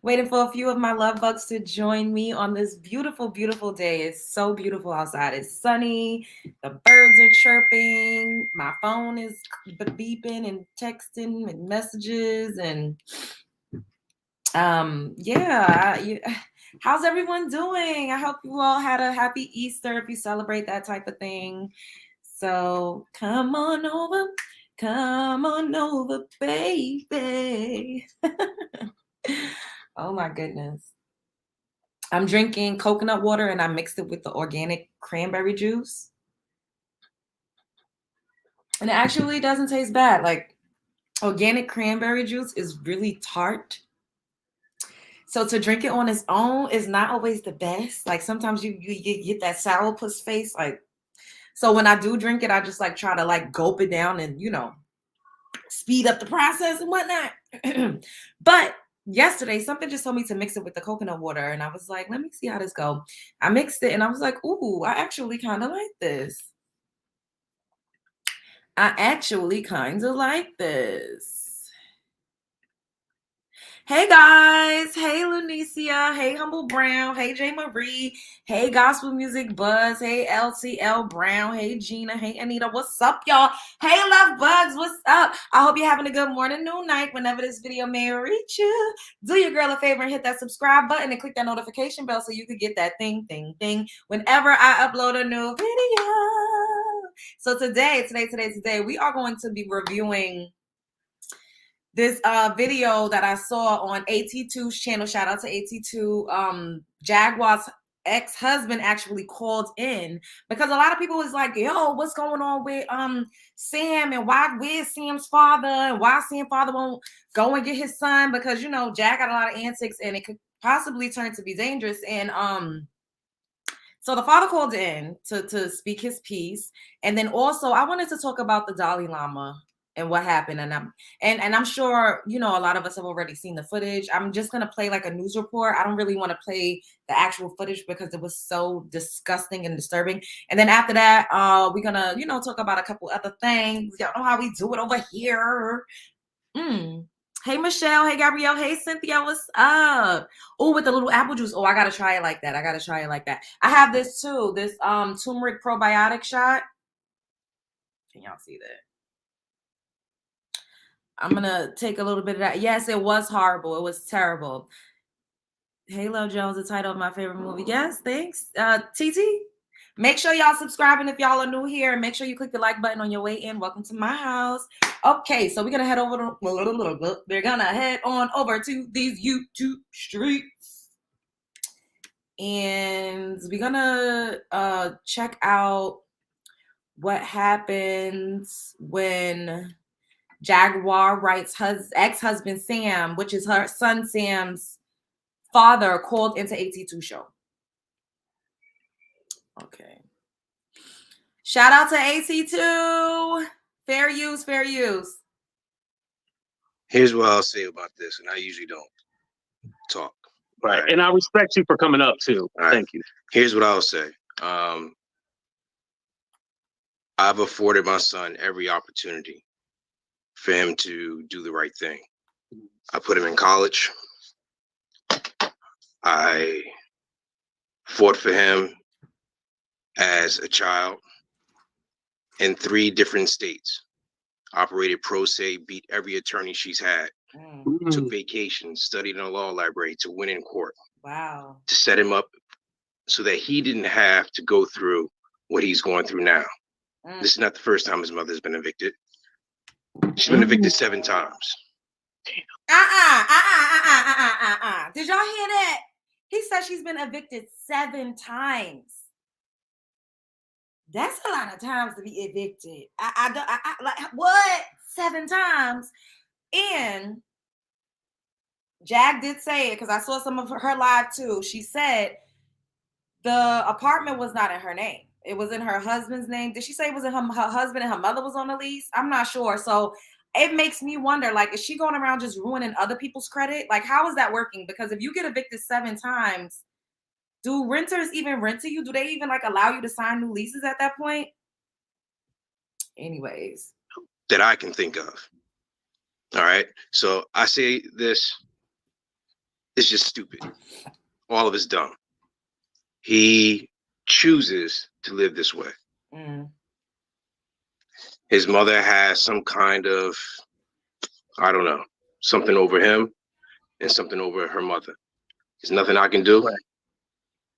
Waiting for a few of my love bugs to join me on this beautiful, beautiful day. It's so beautiful outside. It's sunny. The birds are chirping. My phone is beeping and texting and messages. And how's everyone doing? I hope you all had a happy Easter if you celebrate that type of thing. So come on over, baby. Oh my goodness. I'm drinking coconut water and I mixed it with the organic cranberry juice. And it actually doesn't taste bad. Like, organic cranberry juice is really tart. So to drink it on its own is not always the best. Like, sometimes you get that sourpuss face. Like, so when I do drink it, I just like try to like gulp it down and, speed up the process and whatnot. But yesterday, something just told me to mix it with the coconut water. And I was like, let me see how this go. I mixed it and I was like, ooh, I actually kind of like this. Hey guys, hey Lunicia, hey Humble Brown, hey J Marie, hey Gospel Music Buzz, hey LCL Brown, hey Gina, hey Anita, what's up y'all? Hey Love Bugs, what's up? I hope you're having a good morning, noon, night, whenever this video may reach you. Do your girl a favor and hit that subscribe button and click that notification bell so you can get that thing whenever I upload a new video. So today, we are going to be reviewing this video that I saw on AT2's channel. Shout out to AT2. Jaguar's ex-husband actually called in because a lot of people was like, yo, what's going on with Sam, and where's Sam's father, and why Sam's father won't go and get his son, because Jag got a lot of antics and it could possibly turn to be dangerous. And so the father called in to speak his piece. And then also I wanted to talk about the Dalai Lama and what happened. And I'm sure, a lot of us have already seen the footage. I'm just going to play like a news report. I don't really want to play the actual footage because it was so disgusting and disturbing. And then after that, we're going to, talk about a couple other things. Y'all know how we do it over here. Hey, Michelle. Hey, Gabrielle. Hey, Cynthia. What's up? Oh, with the little apple juice. Oh, I got to try it like that. I have this too. This turmeric probiotic shot. Can y'all see that? I'm going to take a little bit of that. Yes, it was horrible. It was terrible. Halo Jones, the title of my favorite movie. Yes, thanks. TT, make sure y'all subscribing if y'all are new here. And make sure you click the like button on your way in. Welcome to my house. Okay, so we're going to head over to, we're going to head on over to these YouTube streets. And we're going to check out what happens when Jaguar writes ex-husband Sam, which is her son Sam's father, called into AT2 show. Okay. Shout out to AT2. Fair use. Here's what I'll say about this, and I usually don't talk. Right. And I respect you for coming up too. Thank you. Here's what I'll say. I've afforded my son every opportunity for him to do the right thing. I put him in college. I fought for him as a child in 3 different states. Operated pro se, beat every attorney she's had. Took vacations, studied in a law library to win in court. Wow. To set him up so that he didn't have to go through what he's going through now. This is not the first time his mother's been evicted. She's been evicted 7 times. Did y'all hear that? He said she's been evicted 7 times. That's a lot of times to be evicted. I like, what? 7 times? And Jag did say it because I saw some of her live too. She said the apartment was not in her name. It was in her husband's name. Did she say it was in her husband and her mother was on the lease? I'm not sure. So it makes me wonder, like, is she going around just ruining other people's credit? Like, how is that working? Because if you get evicted 7 times, do renters even rent to you? Do they even like allow you to sign new leases at that point? Anyways. That I can think of. All right. So I say this It's just stupid. All of it's dumb. He chooses to live this way. His mother has some kind of, I don't know, something over him and something over her mother. There's nothing I can do. Right.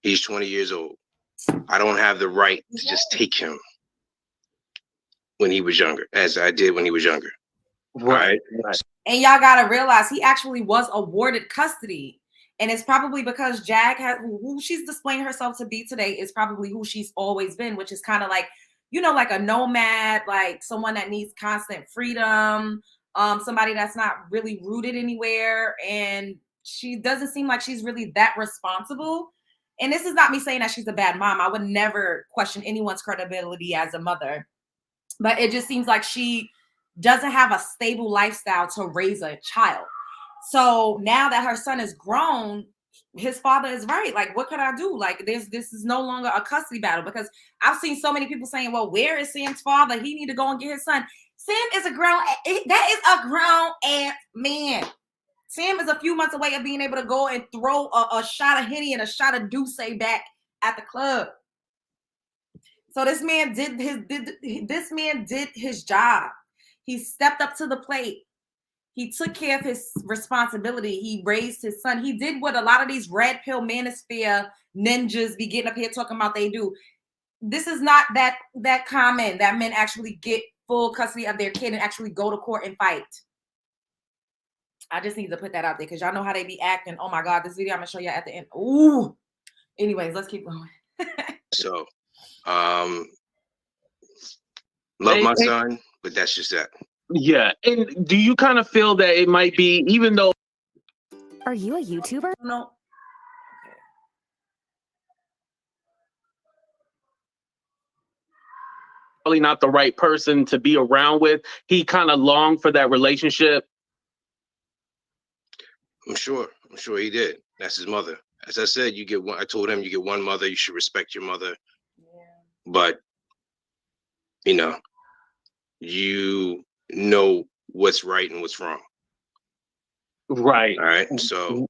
He's 20 years old. I don't have the right to just take him when he was younger, as I did when he was younger. Right. And y'all gotta realize he actually was awarded custody. And it's probably because Jag had who she's displaying herself to be today is probably who she's always been, which is kind of like, you know, like a nomad, like someone that needs constant freedom, somebody that's not really rooted anywhere. And she doesn't seem like she's really that responsible. And this is not me saying that she's a bad mom. I would never question anyone's credibility as a mother. But it just seems like she doesn't have a stable lifestyle to raise a child. So now that her son is grown, his father is right. Like, what can I do? Like, this is no longer a custody battle, because I've seen so many people saying, well, where is Sam's father? He need to go and get his son. Sam is a grown ass man. Sam is a few months away of being able to go and throw a shot of Henny and a shot of Douce back at the club. So this man did his job. He stepped up to the plate. He took care of his responsibility. He raised his son. He did what a lot of these red pill manosphere ninjas be getting up here talking about they do. This is not that common that men actually get full custody of their kid and actually go to court and fight. I just need to put that out there because y'all know how they be acting. Oh my God, this video I'm gonna show you at the end. Ooh. Anyways, let's keep going. So, love my son, but that's just that. Yeah. And do you kind of feel that it might be, even though... Are you a YouTuber? No. Okay. Probably not the right person to be around with, he kind of longed for that relationship? I'm sure he did. That's his mother. As I said, you get one. I told him you get one mother. You should respect your mother. Yeah. But, you know what's right and what's wrong. Right. All right. So.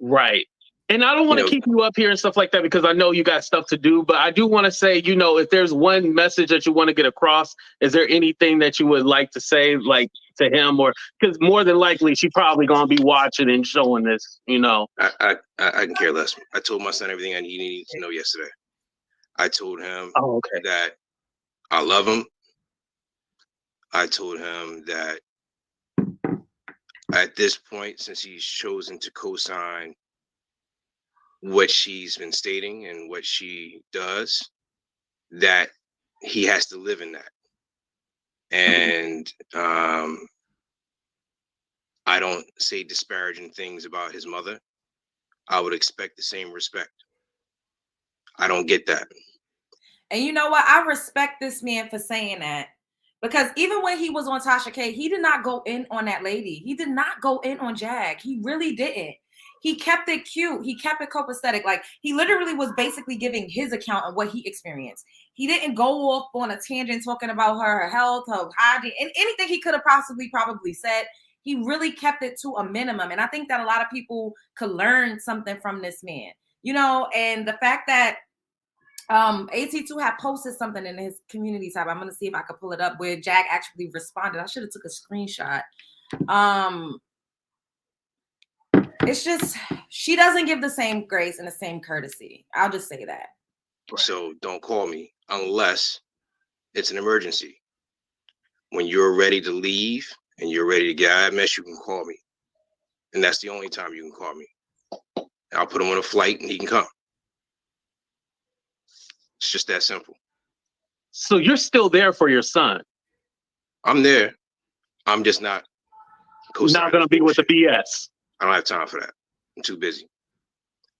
Right. And I don't want to keep you up here and stuff like that because I know you got stuff to do. But I do want to say, if there's one message that you want to get across, is there anything that you would like to say, like to him, or because more than likely she probably gonna be watching and showing this. I can care less. I told my son everything he needed to know yesterday. I told him that I love him. I told him that at this point, since he's chosen to co-sign what she's been stating and what she does, that he has to live in that. And I don't say disparaging things about his mother. I would expect the same respect. I don't get that. And you know what? I respect this man for saying that. Because even when he was on Tasha K, he did not go in on that lady. He did not go in on Jag. He really didn't. He kept it cute. He kept it copacetic. Like, he literally was basically giving his account of what he experienced. He didn't go off on a tangent talking about her health, her hygiene, and anything he could have probably said. He really kept it to a minimum. And I think that a lot of people could learn something from this man. And the fact that AT2 had posted something in his community tab. I'm gonna see if I could pull it up where Jag actually responded. I should have took a screenshot. It's just she doesn't give the same grace and the same courtesy. I'll just say that. So don't call me unless it's an emergency. When you're ready to leave and you're ready to get out of that mess, you can call me. And that's the only time you can call me. I'll put him on a flight and he can come. It's just that simple. So you're still there for your son? I'm there. I'm just not not going to be with the BS. I don't have time for that. I'm too busy.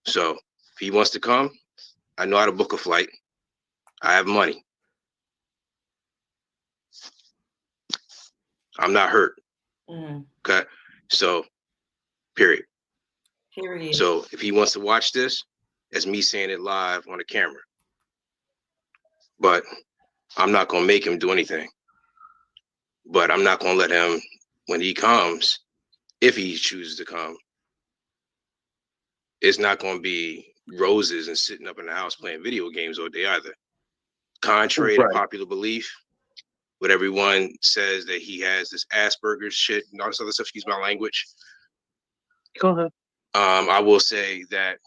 So if he wants to come, I know how to book a flight. I have money. I'm not hurt. Okay. So, period. So if he wants to watch this, it's me saying it live on the camera. But I'm not going to make him do anything. But I'm not going to let him, when he comes, if he chooses to come, it's not going to be roses and sitting up in the house playing video games all day either. Contrary to popular belief, but everyone says that he has this Asperger's shit and all this other stuff. Excuse my language. Go ahead. I will say that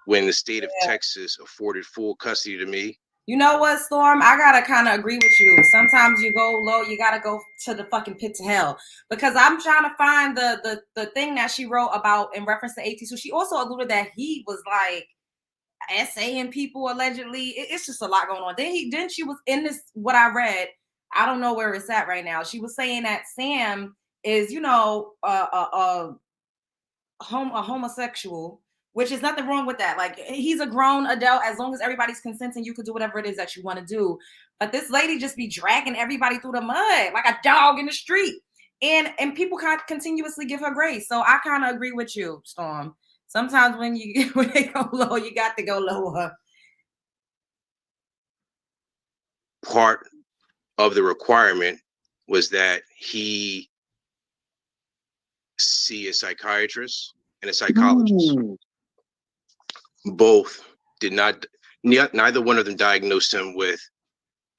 when the state of Texas afforded full custody to me. You know what, Storm? I gotta kind of agree with you. Sometimes you go low, you gotta go to the fucking pit to hell. Because I'm trying to find the thing that she wrote about in reference to AT2. She also alluded that he was like essaying people allegedly. It's just a lot going on. Then she was in this, what I read, I don't know where it's at right now. She was saying that Sam is, you know, a homosexual, which is nothing wrong with that. Like, he's a grown adult. As long as everybody's consenting, you could do whatever it is that you want to do. But this lady just be dragging everybody through the mud like a dog in the street. And people continuously give her grace. So I kind of agree with you, Storm. Sometimes when they go low, you got to go lower. Part of the requirement was that he see a psychiatrist and a psychologist. Both did not. Neither one of them diagnosed him with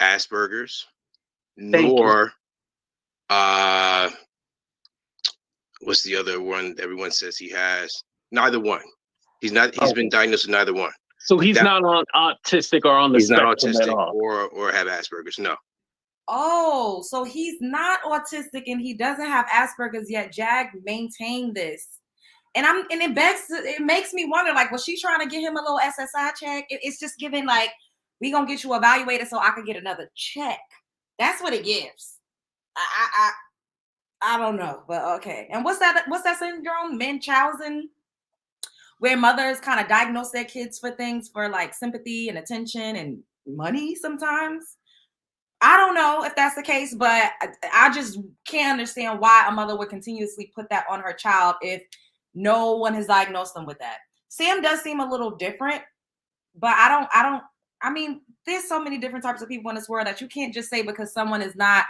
Asperger's, nor what's the other one everyone says he has? Neither one. He's not. He's been diagnosed with neither one. So he's not on autistic or on the spectrum not autistic at all. or have Asperger's. No. Oh, so he's not autistic and he doesn't have Asperger's yet. Jag maintained this. And it makes me wonder, like, was she trying to get him a little SSI check? It's just giving like, we gonna get you evaluated so I can get another check. That's what it gives. I don't know, but okay. And what's that syndrome? Munchausen, where mothers kind of diagnose their kids for things for like sympathy and attention and money sometimes. I don't know if that's the case, but I just can't understand why a mother would continuously put that on her child if no one has diagnosed them with that. Sam does seem a little different, but I mean, there's so many different types of people in this world that you can't just say because someone is not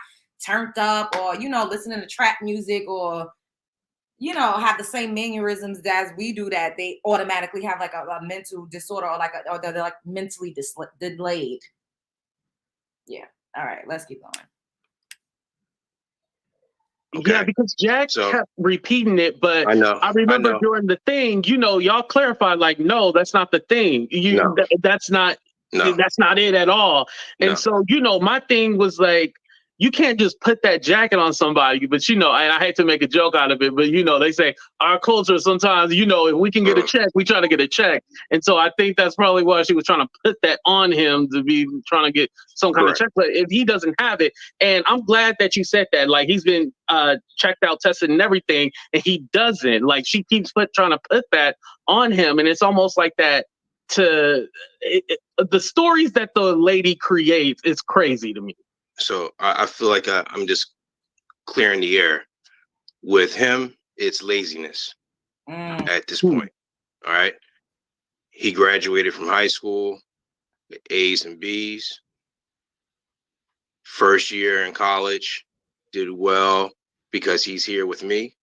turned up or, you know, listening to trap music or, you know, have the same mannerisms as we do that they automatically have like a mental disorder or they're like mentally delayed. Yeah. All right, let's keep going. Okay. Yeah, because Jack kept repeating it, but I remember during the thing, you know, y'all clarified like, no, that's not the thing. That's not it at all. And so, you know, my thing was like, you can't just put that jacket on somebody, but you know, and I hate to make a joke out of it, but you know, they say our culture sometimes, you know, if we can get a check, we try to get a check. And so I think that's probably why she was trying to put that on him to be trying to get some kind of check. But if he doesn't have it, and I'm glad that you said that, like he's been checked out, tested and everything, and he doesn't. Like she keeps trying to put that on him. And it's almost like that the stories that the lady creates is crazy to me. So I feel like I'm just clearing the air. With him, it's laziness at this point. All right. He graduated from high school with A's and B's. First year in college, did well because he's here with me.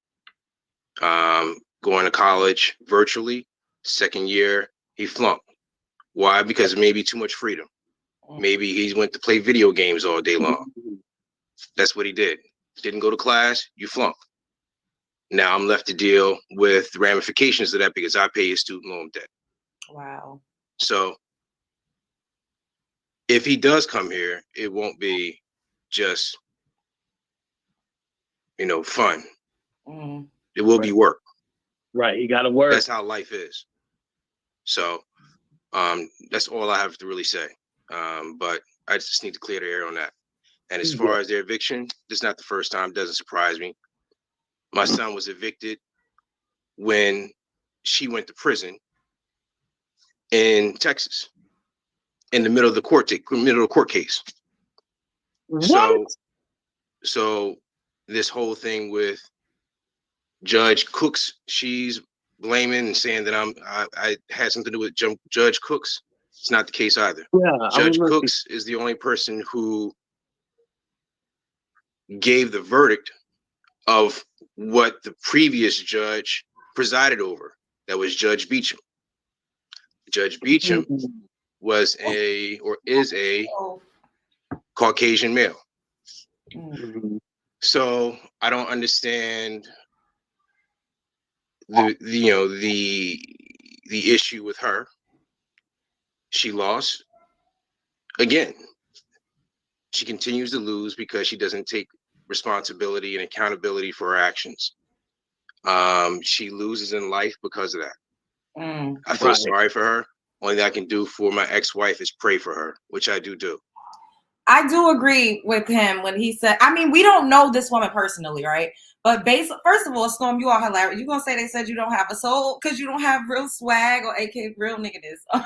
Going to college virtually. Second year, he flunked. Why? Because maybe too much freedom. Maybe he went to play video games all day long. That's what he did. Didn't go to class, you flunk. Now I'm left to deal with the ramifications of that because I pay his student loan debt. Wow. So if he does come here, it won't be just, you know, fun. It will be work. Right. You got to work. That's how life is. So that's all I have to really say. But I just need to clear the air on that. And as far as their eviction, this is not the first time. Doesn't surprise me. My son was evicted when she went to prison in Texas, in the middle of the court case. What? So this whole thing with Judge Cooks, she's blaming and saying that I had something to do with Judge Cooks. It's not the case either. Yeah, Judge Cooks is the only person who gave the verdict of what the previous judge presided over. That was Judge Beecham. Judge Beecham was is a Caucasian male. So I don't understand the issue with her. She lost again. She continues to lose because she doesn't take responsibility and accountability for her actions. She loses in life because of that. I feel sorry for her. Only thing I can do for my ex-wife is pray for her, which I do. I do agree with him when he said, I mean, we don't know this woman personally, right? But first of all, Storm, you are hilarious. You're going to say they said you don't have a soul because you don't have real swag or AK real niggas.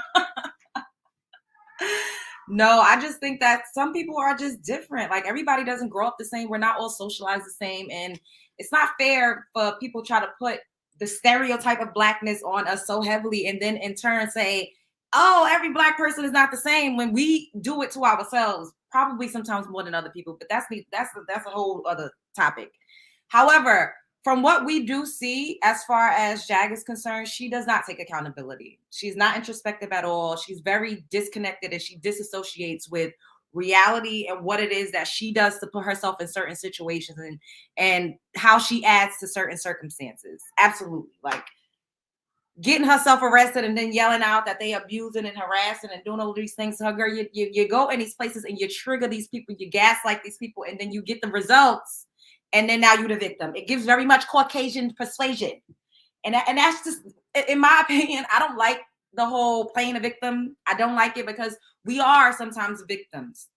No, I just think that some people are just different. Like, everybody doesn't grow up the same. We're not all socialized the same. And it's not fair for people try to put the stereotype of blackness on us so heavily and then in turn say, oh, every black person is not the same when we do it to ourselves, probably sometimes more than other people. But that's a whole other topic. However, from what we do see, as far as Jag is concerned, she does not take accountability. She's not introspective at all. She's very disconnected and she disassociates with reality and what it is that she does to put herself in certain situations and how she adds to certain circumstances. Absolutely. Like getting herself arrested and then yelling out that they abusing and harassing and doing all these things to her. Girl, you go in these places and you trigger these people, you gaslight these people, and then you get the results. And then now you're the victim. It gives very much Caucasian persuasion. And that's just, in my opinion, I don't like the whole playing a victim. I don't like it because we are sometimes victims.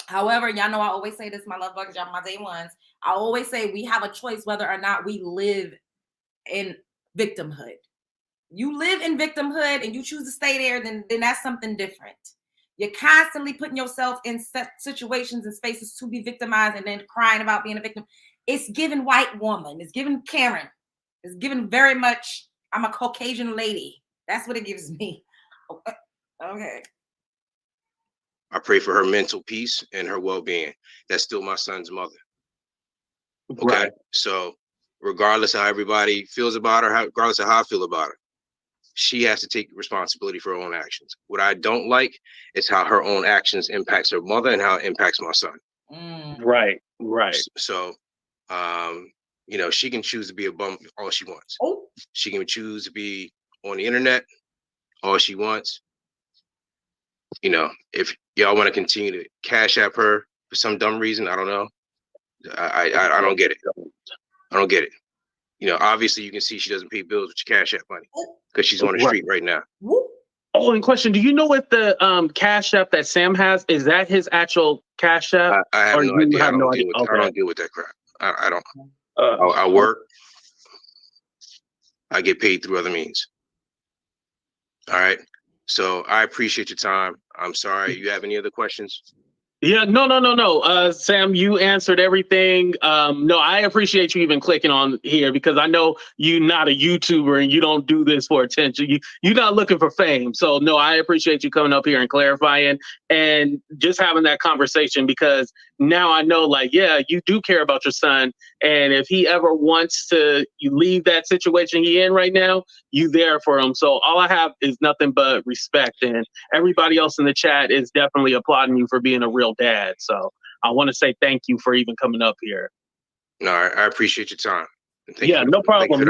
However, y'all know I always say this, my love bugs, y'all my day ones. I always say we have a choice whether or not we live in victimhood. You live in victimhood and you choose to stay there, then that's something different. You're constantly putting yourself in situations and spaces to be victimized and then crying about being a victim. It's given white woman. It's given Karen. It's given very much, I'm a Caucasian lady. That's what it gives me. Okay. I pray for her mental peace and her well-being. That's still my son's mother. Okay. Right. So regardless of how everybody feels about her, regardless of how I feel about her, she has to take responsibility for her own actions. What I don't like is how her own actions impacts her mother and how it impacts my son. Right. So, she can choose to be a bum all she wants. Oh. She can choose to be on the internet all she wants. If y'all want to continue to cash app her for some dumb reason, I don't know. I don't get it. I don't get it. Obviously you can see she doesn't pay bills with your cash app money because she's on the street right now. Oh, and question, do you know what the cash app that Sam has, is that his actual cash app? I have no idea. I don't deal with that crap. I don't. I work. I get paid through other means. All right. So I appreciate your time. I'm sorry. You have any other questions? Yeah, no. Sam, you answered everything. No, I appreciate you even clicking on here because I know you're not a YouTuber and you don't do this for attention. You're not looking for fame. So no, I appreciate you coming up here and clarifying and just having that conversation because now I know, like, yeah, you do care about your son. And if he ever wants to leave that situation he in right now, you there for him. So all I have is nothing but respect. And everybody else in the chat is definitely applauding you for being a real dad. So I want to say thank you for even coming up here. No, I appreciate your time. No problem.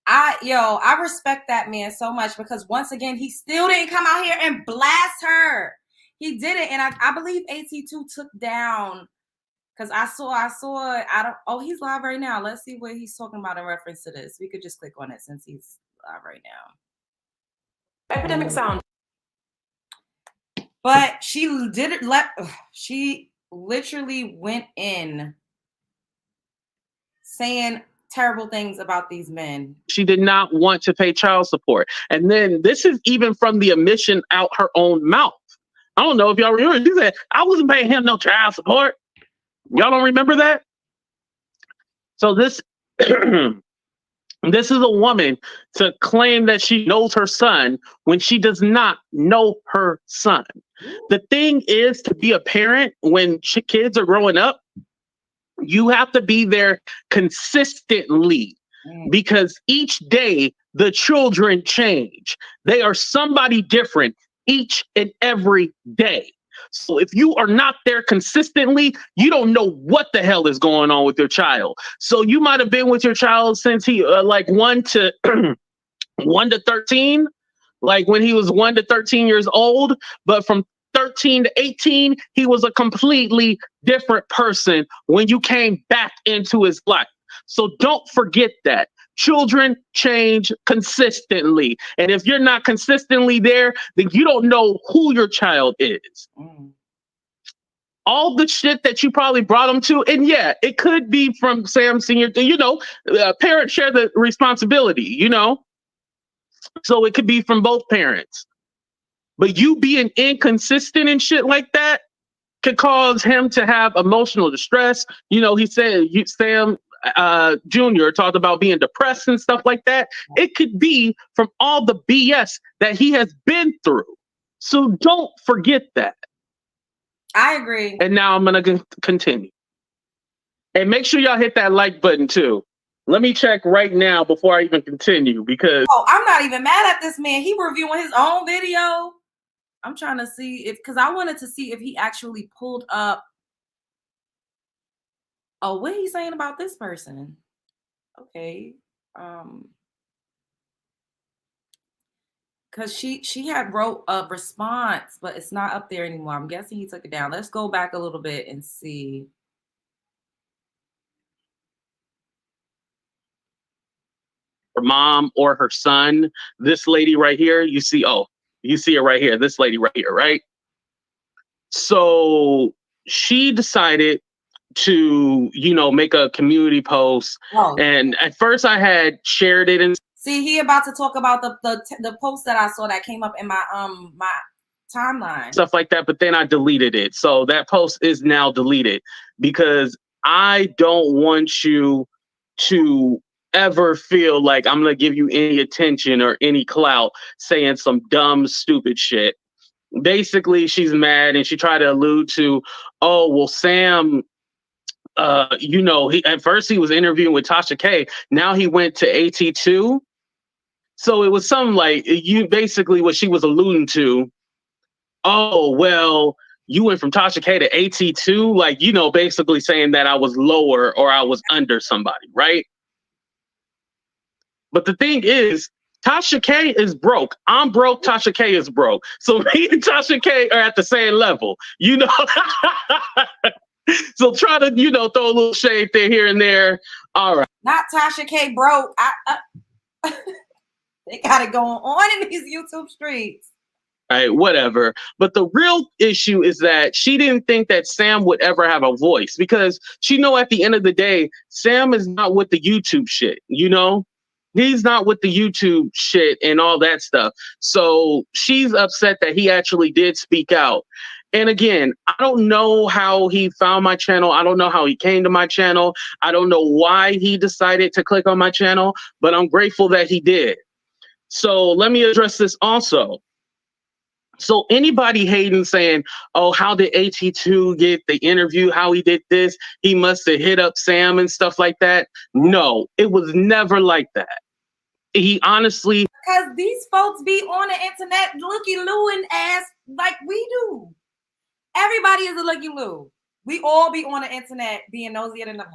I respect that man so much because once again, he still didn't come out here and blast her. He did it. And I believe AT2 took down because I saw, he's live right now. Let's see what he's talking about in reference to this. We could just click on it since he's live right now. Epidemic sound. But she literally went in saying terrible things about these men. She did not want to pay child support. And then this is even from the admission out her own mouth. I don't know if y'all remember. She said, I wasn't paying him no child support. Y'all don't remember that? So this this is a woman to claim that she knows her son when she does not know her son. The thing is, to be a parent when kids are growing up, you have to be there consistently. because each day the children change. They are somebody different each and every day. So if you are not there consistently, you don't know what the hell is going on with your child. So you might have been with your child since he like 1 to 1 to 13, like when he was 1 to 13 years old, but from 13 to 18, he was a completely different person when you came back into his life. So don't forget that. Children change consistently. And if you're not consistently there, then you don't know who your child is. All the shit that you probably brought them to, and yeah, it could be from Sam Sr. Parents share the responsibility, So it could be from both parents. But you being inconsistent and shit like that could cause him to have emotional distress. He said, Sam Jr. talked about being depressed and stuff like that. It could be from all the BS that he has been through. So don't forget that. I agree. And now I'm going to continue. And make sure y'all hit that like button too. Let me check right now before I even continue because... Oh, I'm not even mad at this man. He reviewing his own video. I'm trying to see because I wanted to see if he actually pulled up. Oh, what he's saying about this person? Okay, because she had wrote a response, but it's not up there anymore. I'm guessing he took it down. Let's go back a little bit and see. Her mom or her son. This lady right here, you see it right here. This lady right here, right? So she decided to, make a community post. Oh. And at first I had shared it and see, he about to talk about the post that I saw that came up in my my timeline. Stuff like that, but then I deleted it. So that post is now deleted because I don't want you to ever feel like I'm going to give you any attention or any clout saying some dumb, stupid shit. Basically, she's mad and she tried to allude to, oh, well, Sam, at first he was interviewing with Tasha K. Now he went to AT2. So it was something like basically what she was alluding to. Oh, well, you went from Tasha K to AT2, like, basically saying that I was lower or I was under somebody, right? But the thing is, Tasha K is broke. I'm broke. Tasha K is broke. So me and Tasha K are at the same level, So try to, throw a little shade there, here and there. All right. Not Tasha K broke. They got it going on in these YouTube streets. Right, whatever. But the real issue is that she didn't think that Sam would ever have a voice because she know at the end of the day, Sam is not with the YouTube shit, He's not with the YouTube shit and all that stuff. So she's upset that he actually did speak out. And again, I don't know how he found my channel. I don't know how he came to my channel. I don't know why he decided to click on my channel, but I'm grateful that he did. So let me address this also. So anybody hating saying, oh, how did AT2 get the interview? How he did this? He must have hit up Sam and stuff like that. No, it was never like that. He honestly... Because these folks be on the internet looky-looing ass like we do. Everybody is a looky-loo. We all be on the internet being nosy at another.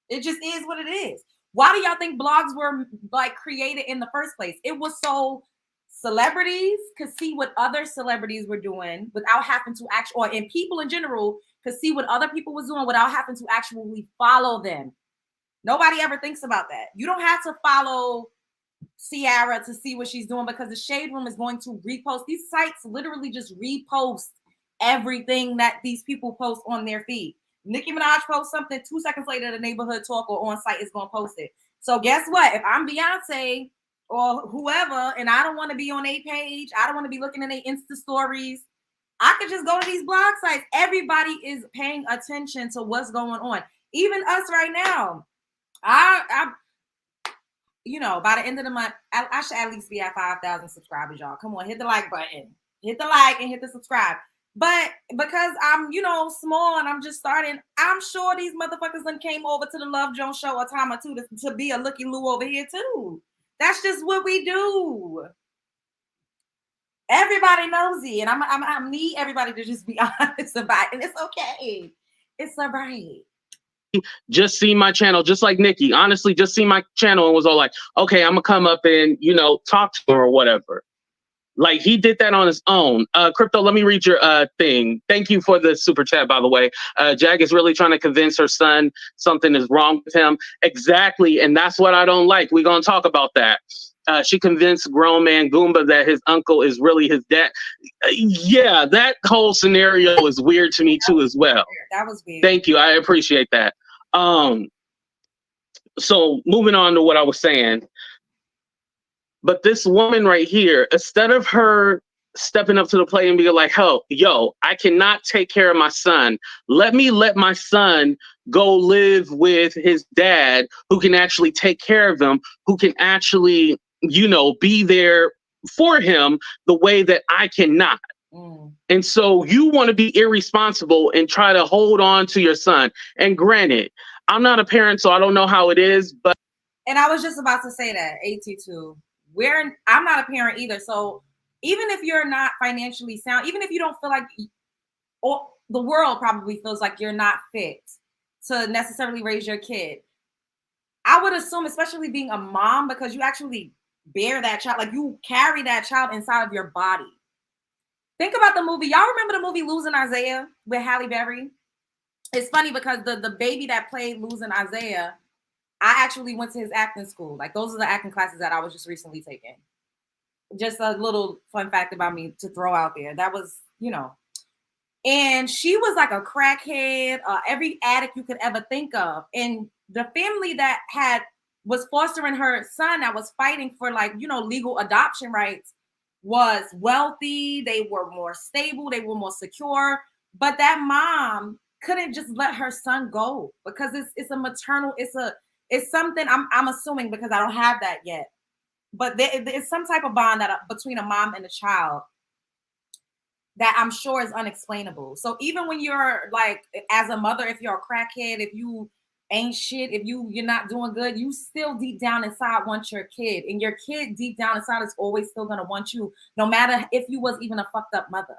It just is what it is. Why do y'all think blogs were like created in the first place? It was so celebrities could see what other celebrities were doing without having to actually, and people in general could see what other people was doing without having to actually follow them. Nobody ever thinks about that. You don't have to follow Ciara to see what she's doing because the Shade Room is going to repost. These sites literally just repost everything that these people post on their feed. Nicki Minaj posts something, 2 seconds later, the Neighborhood Talk or On Site is going to post it. So guess what? If I'm Beyonce or whoever, and I don't want to be on a page, I don't want to be looking at their Insta stories, I could just go to these blog sites. Everybody is paying attention to what's going on. Even us right now. I by the end of the month, I should at least be at 5,000 subscribers, y'all. Come on, hit the like button. Hit the like and hit the subscribe. But because I'm, small and I'm just starting, I'm sure these motherfuckers done came over to the Love Jones show a time or two to be a looky loo over here too. That's just what we do. Everybody knows it, and I need everybody to just be honest about it, and it's okay. It's all right. Just see my channel, just like Nikki. Honestly, just see my channel and was all like, okay, I'm gonna come up and talk to her or whatever. Like, he did that on his own. Crypto, let me read your thing. Thank you for the super chat, by the way. Jag is really trying to convince her son something is wrong with him. Exactly, and that's what I don't like. We're going to talk about that. She convinced grown man Goomba that his uncle is really his dad. Yeah, that whole scenario is weird to me too as well. That was weird. Thank you. I appreciate that. So moving on to what I was saying. But this woman right here, instead of her stepping up to the plate and being like, yo, I cannot take care of my son. Let my son go live with his dad who can actually take care of him, who can actually, be there for him the way that I cannot. And so you want to be irresponsible and try to hold on to your son. And granted, I'm not a parent, so I don't know how it is, but. And I was just about to say that, AT2. I'm not a parent either. So even if you're not financially sound, even if you don't feel like, or the world probably feels like you're not fit to necessarily raise your kid, I would assume, especially being a mom, because you actually bear that child, like you carry that child inside of your body. Think about the movie. Y'all remember the movie Losing Isaiah with Halle Berry? It's funny because the baby that played Losing Isaiah, I actually went to his acting school. Like, those are the acting classes that I was just recently taking. Just a little fun fact about me to throw out there. That was, and she was like a crackhead, every addict you could ever think of. And the family that was fostering her son, that was fighting for legal adoption rights, was wealthy. They were more stable. They were more secure. But that mom couldn't just let her son go because it's a maternal, it's something I'm assuming, because I don't have that yet. But it's some type of bond between a mom and a child that I'm sure is unexplainable. So even when you're like, as a mother, if you're a crackhead, if you ain't shit, if you're not doing good, you still deep down inside want your kid. And your kid deep down inside is always still going to want you, no matter if you was even a fucked up mother.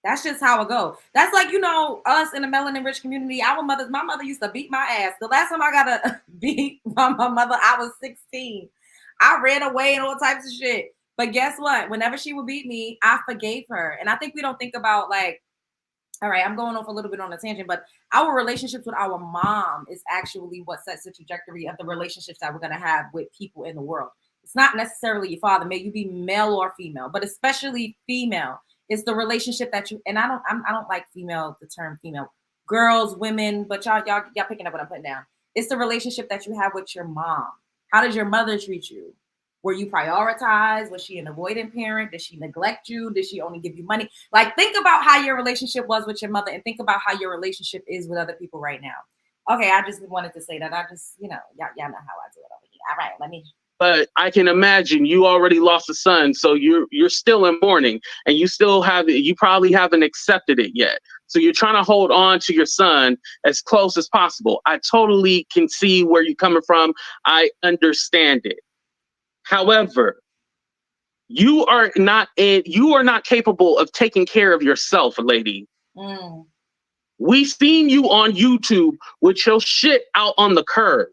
That's just how it goes. That's like, us in the melanin rich community, my mother used to beat my ass. The last time I got to beat my mother, I was 16. I ran away and all types of shit. But guess what? Whenever she would beat me, I forgave her. And I think we don't think about, like, all right, I'm going off a little bit on a tangent, but our relationships with our mom is actually what sets the trajectory of the relationships that we're going to have with people in the world. It's not necessarily your father. May you be male or female, but especially female. It's the relationship that and I don't like the term female, girls, women, but y'all picking up what I'm putting down. It's the relationship that you have with your mom. How did your mother treat you? Were you prioritized? Was she an avoidant parent? Did she neglect you? Did she only give you money? Like, think about how your relationship was with your mother and think about how your relationship is with other people right now. Okay, I just wanted to say that. I just, y'all know how I do it over here. All right, let me. But I can imagine you already lost a son, so you're still in mourning, and you probably haven't accepted it yet. So you're trying to hold on to your son as close as possible. I totally can see where you're coming from. I understand it. However, you are not capable of taking care of yourself, lady. We've seen you on YouTube with your shit out on the curb.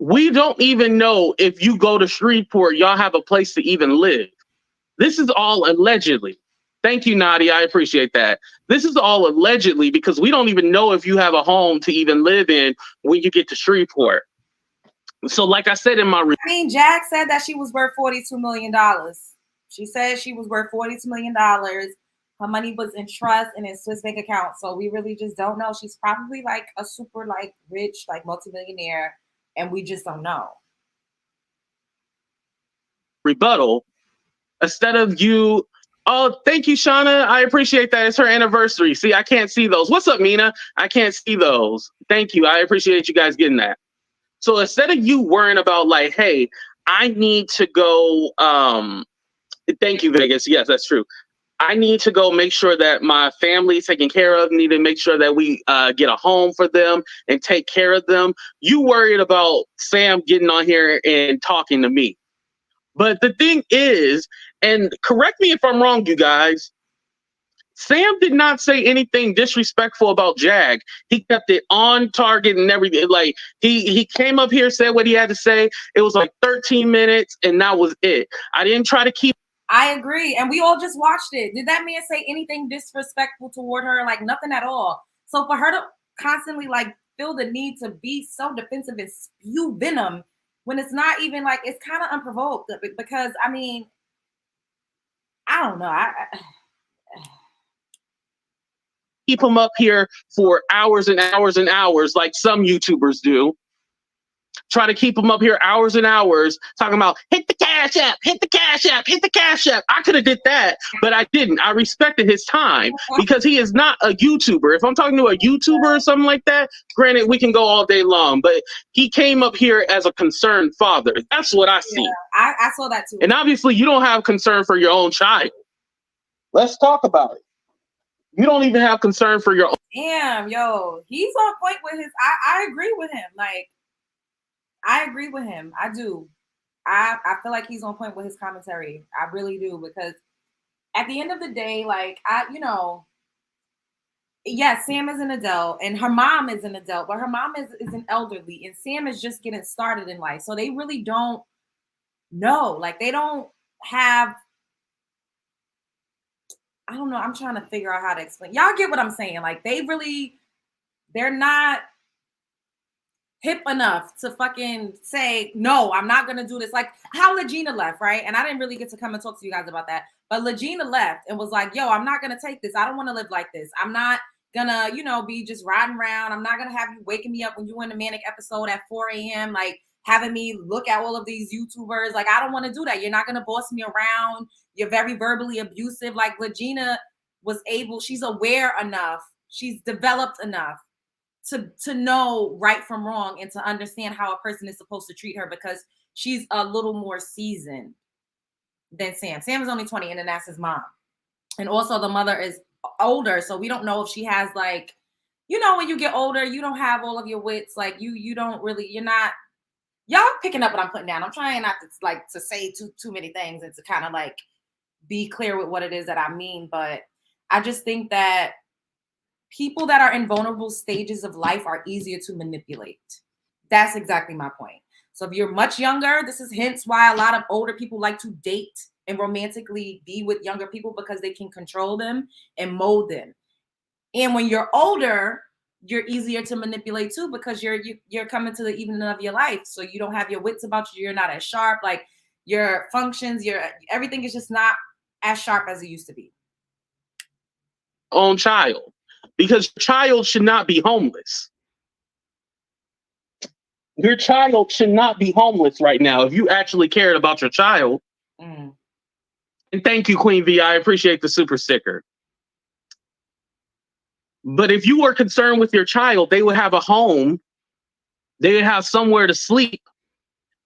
We don't even know if you go to Shreveport, y'all have a place to even live. This is all allegedly. Thank you, Nadia. I appreciate that. This is all allegedly because we don't even know if you have a home to even live in when you get to Shreveport. So like I said in my Jack said that she was worth $42 million. She said she was worth $42 million. Her money was in trust and in Swiss bank account. So we really just don't know. She's probably like a super rich, multimillionaire, and we just don't know. Rebuttal. Instead of you, oh, thank you, Shauna. I appreciate that. It's her anniversary. See, I can't see those. What's up, Mina? I can't see those. Thank you. I appreciate you guys getting that. So instead of you worrying about hey, I need to go, thank you, Vegas. Yes, that's true. I need to go make sure that my family is taken care of, need to make sure that we get a home for them and take care of them. You worried about Sam getting on here and talking to me. But the thing is, and correct me if I'm wrong, you guys, Sam did not say anything disrespectful about Jag. He kept it on target and everything. Like he came up here, said what he had to say. It was like 13 minutes, and that was it. I didn't try to keep. I agree, and we all just watched it. Did that man say anything disrespectful toward her? Like nothing at all. So for her to constantly like feel the need to be so defensive and spew venom when it's not even like, it's kind of unprovoked, because I mean, I don't know. Keep him up here for hours and hours and hours, like some YouTubers do. Try to keep him up here hours and hours talking about hit the cash app, hit the cash app, hit the cash app. I could have did that, but I didn't. I respected his time because he is not a YouTuber. If I'm talking to a YouTuber or something like that, granted, we can go all day long, but he came up here as a concerned father. That's what I see. Yeah, I saw that too. And obviously you don't have concern for your own child. Let's talk about it. You don't even have concern for your own. Damn, yo, he's on point with his. I agree with him. Like, I agree with him. I do. I feel like he's on point with his commentary. I really do, because at the end of the day, like, yes, Sam is an adult and her mom is an adult, but her mom is an elderly and Sam is just getting started in life. So they really don't know. Like, they don't have, I don't know. I'm trying to figure out how to explain. Y'all get what I'm saying? Like, they're not hip enough to fucking say, no, I'm not going to do this. Like how Legina left, right? And I didn't really get to come and talk to you guys about that. But Legina left and was like, yo, I'm not going to take this. I don't want to live like this. I'm not going to, be just riding around. I'm not going to have you waking me up when you're in a manic episode at 4 a.m., like having me look at all of these YouTubers. Like, I don't want to do that. You're not going to boss me around. You're very verbally abusive. Like, Legina was able, she's aware enough. She's developed enough to know right from wrong and to understand how a person is supposed to treat her, because she's a little more seasoned than Sam. Sam is only 20 and then that's his mom. And also the mother is older. So we don't know if she has like, when you get older, you don't have all of your wits. Like you don't really, you're not, y'all picking up what I'm putting down. I'm trying not to say too many things and to kind of like be clear with what it is that I mean. But I just think that people that are in vulnerable stages of life are easier to manipulate. That's exactly my point. So if you're much younger, this is hence why a lot of older people like to date and romantically be with younger people, because they can control them and mold them. And when you're older, you're easier to manipulate too, because you're coming to the evening of your life. So you don't have your wits about you. You're not as sharp. Like your functions, everything is just not as sharp as it used to be. Own child. Because your child should not be homeless. Your child should not be homeless right now if you actually cared about your child. And thank you, Queen V. I appreciate the super sticker. But if you were concerned with your child, they would have a home. They would have somewhere to sleep.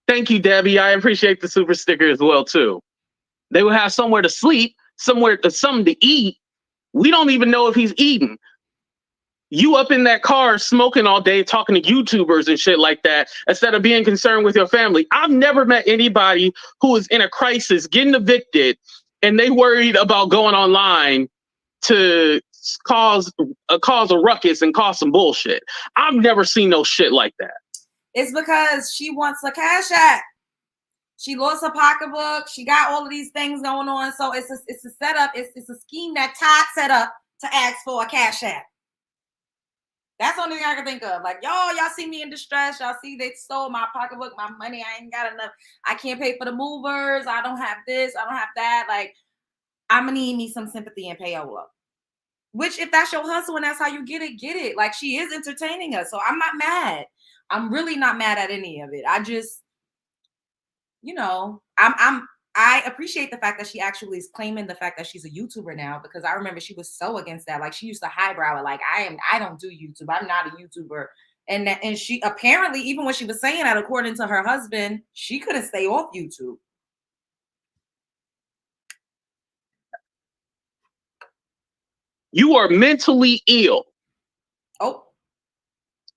Thank you, Debbie. I appreciate the super sticker as well, too. They would have somewhere to sleep, something to eat. We don't even know if he's eating. You up in that car smoking all day, talking to YouTubers and shit like that, instead of being concerned with your family. I've never met anybody who is in a crisis, getting evicted, and they worried about going online to cause a ruckus and cause some bullshit. I've never seen no shit like that. It's because she wants a cash app. She lost her pocketbook. She got all of these things going on. So it's a setup. It's a scheme that Todd set up to ask for a cash app. That's the only thing I can think of. Like, y'all see me in distress. Y'all see they stole my pocketbook, my money. I ain't got enough. I can't pay for the movers. I don't have this. I don't have that. Like, I'm going to need me some sympathy and payola. Which, if that's your hustle and that's how you get it. Like, she is entertaining us. So I'm not mad. I'm really not mad at any of it. I just, I appreciate the fact that she actually is claiming the fact that she's a YouTuber now, because I remember she was so against that. Like, she used to highbrow it, like, I don't do YouTube. I'm not a YouTuber. And she apparently, even when she was saying that, according to her husband, she couldn't stay off YouTube. You are mentally ill. Oh.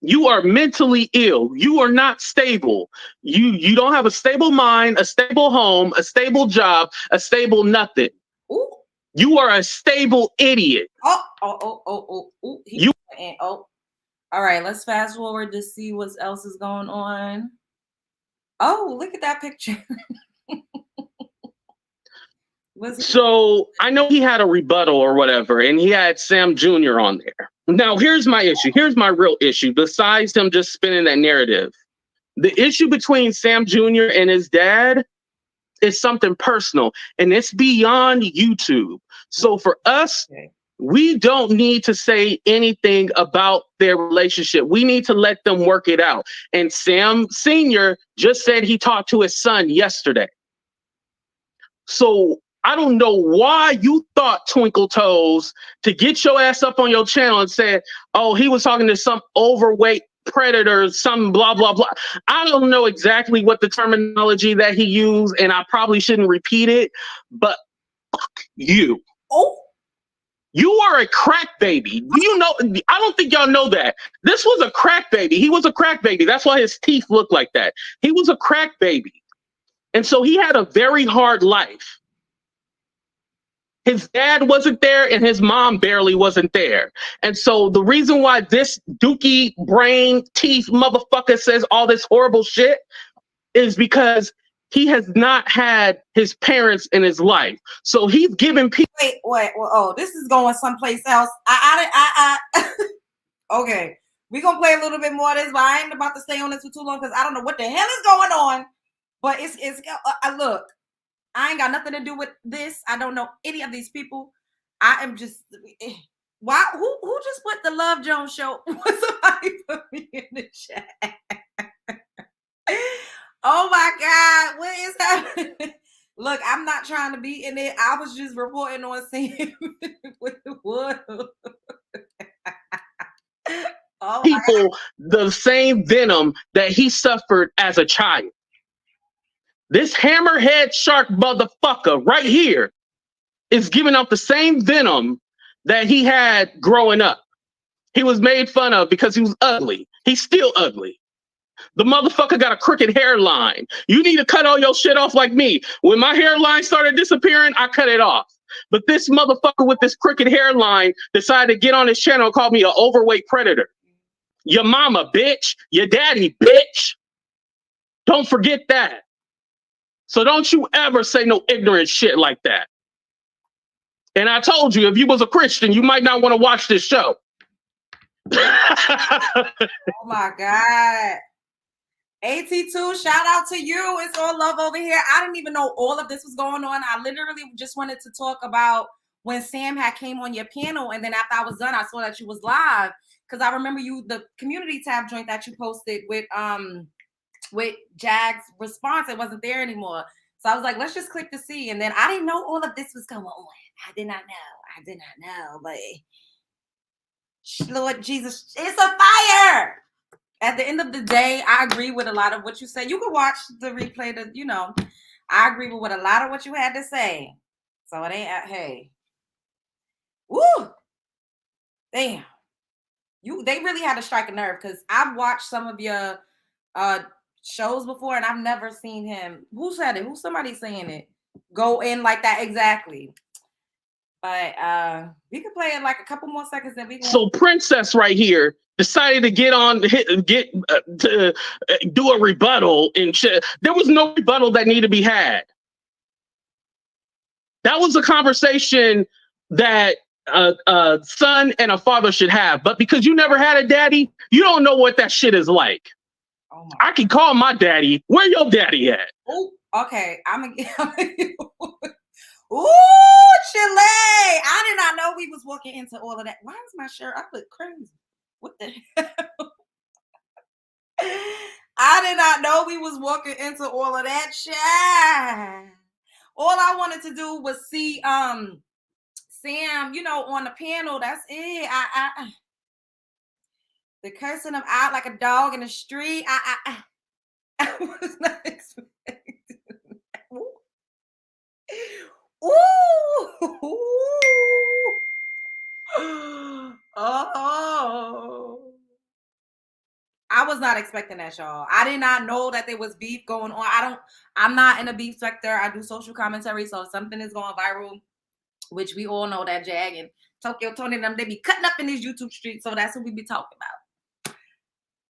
You are mentally ill. You are not stable. You don't have a stable mind, a stable home, a stable job, a stable nothing. Ooh. You are a stable idiot. Oh. All right, let's fast forward to see what else is going on. Oh, look at that picture. So I know he had a rebuttal or whatever, and he had Sam Jr. on there. Now, here's my issue. Here's my real issue. Besides him just spinning that narrative, the issue between Sam Jr. and his dad is something personal, and it's beyond YouTube. So for us, we don't need to say anything about their relationship. We need to let them work it out. And Sam Sr. just said he talked to his son yesterday. So I don't know why you thought, Twinkle Toes, to get your ass up on your channel and said, oh, he was talking to some overweight predator, some blah, blah, blah. I don't know exactly what the terminology that he used, and I probably shouldn't repeat it, but fuck you. Oh. You are a crack baby. Do you know? I don't think y'all know that. This was a crack baby. He was a crack baby. That's why his teeth look like that. He was a crack baby. And so he had a very hard life. His dad wasn't there and his mom barely wasn't there. And so the reason why this dookie brain teeth motherfucker says all this horrible shit is because he has not had his parents in his life. So he's giving people. Wait. Oh, this is going someplace else. Okay. We're going to play a little bit more of this, but I ain't about to stay on this for too long because I don't know what the hell is going on. But it's look, I ain't got nothing to do with this. I don't know any of these people. I am just, why? Who just put the Love Jones show? Somebody put me in the chat. Oh my God, what is happening? Look, I'm not trying to be in it. I was just reporting on seeing what. Oh people the same venom that he suffered as a child. This hammerhead shark motherfucker right here is giving out the same venom that he had growing up. He was made fun of because he was ugly. He's still ugly. The motherfucker got a crooked hairline. You need to cut all your shit off like me. When my hairline started disappearing, I cut it off. But this motherfucker with this crooked hairline decided to get on his channel and call me an overweight predator. Your mama, bitch. Your daddy, bitch. Don't forget that. So don't you ever say no ignorant shit like that. And I told you, if you was a Christian, you might not want to watch this show. Oh my God. AT2, shout out to you. It's all love over here. I didn't even know all of this was going on. I literally just wanted to talk about when Sam had came on your panel, and then after I was done, I saw that you was live. Because I remember the community tab joint that you posted with Jag's response. It wasn't there anymore. So I was like, let's just click to see. And then I didn't know all of this was going on. I did not know. But Lord Jesus, it's a fire. At the end of the day, I agree with a lot of what you said. You can watch the replay I agree with what a lot of what you had to say. So it ain't, hey. Woo! Damn. They really had to strike a nerve because I've watched some of your shows before and I've never seen him. Who said it? Who's somebody saying it? Go in like that exactly. But we could play it like a couple more seconds. Then we can. So Princess right here decided to to do a rebuttal and shit. There was no rebuttal that needed to be had. That was a conversation that a son and a father should have. But because you never had a daddy, you don't know what that shit is like. Oh I can call my daddy. Where your daddy at? Oh, okay. I'm gonna Ooh, Chile! I did not know we was walking into all of that. Why is my shirt? I look crazy. What the hell? I did not know we was walking into all of that shit. All I wanted to do was see Sam, on the panel. That's it. The cursing him out like a dog in the street. I was not expecting. Ooh. Oh. I was not expecting that, y'all. I did not know that there was beef going on. I'm not in a beef sector. I do social commentary. So if something is going viral, which we all know that Jag and Tokyo Tony and them, they be cutting up in these YouTube streets. So that's what we be talking about.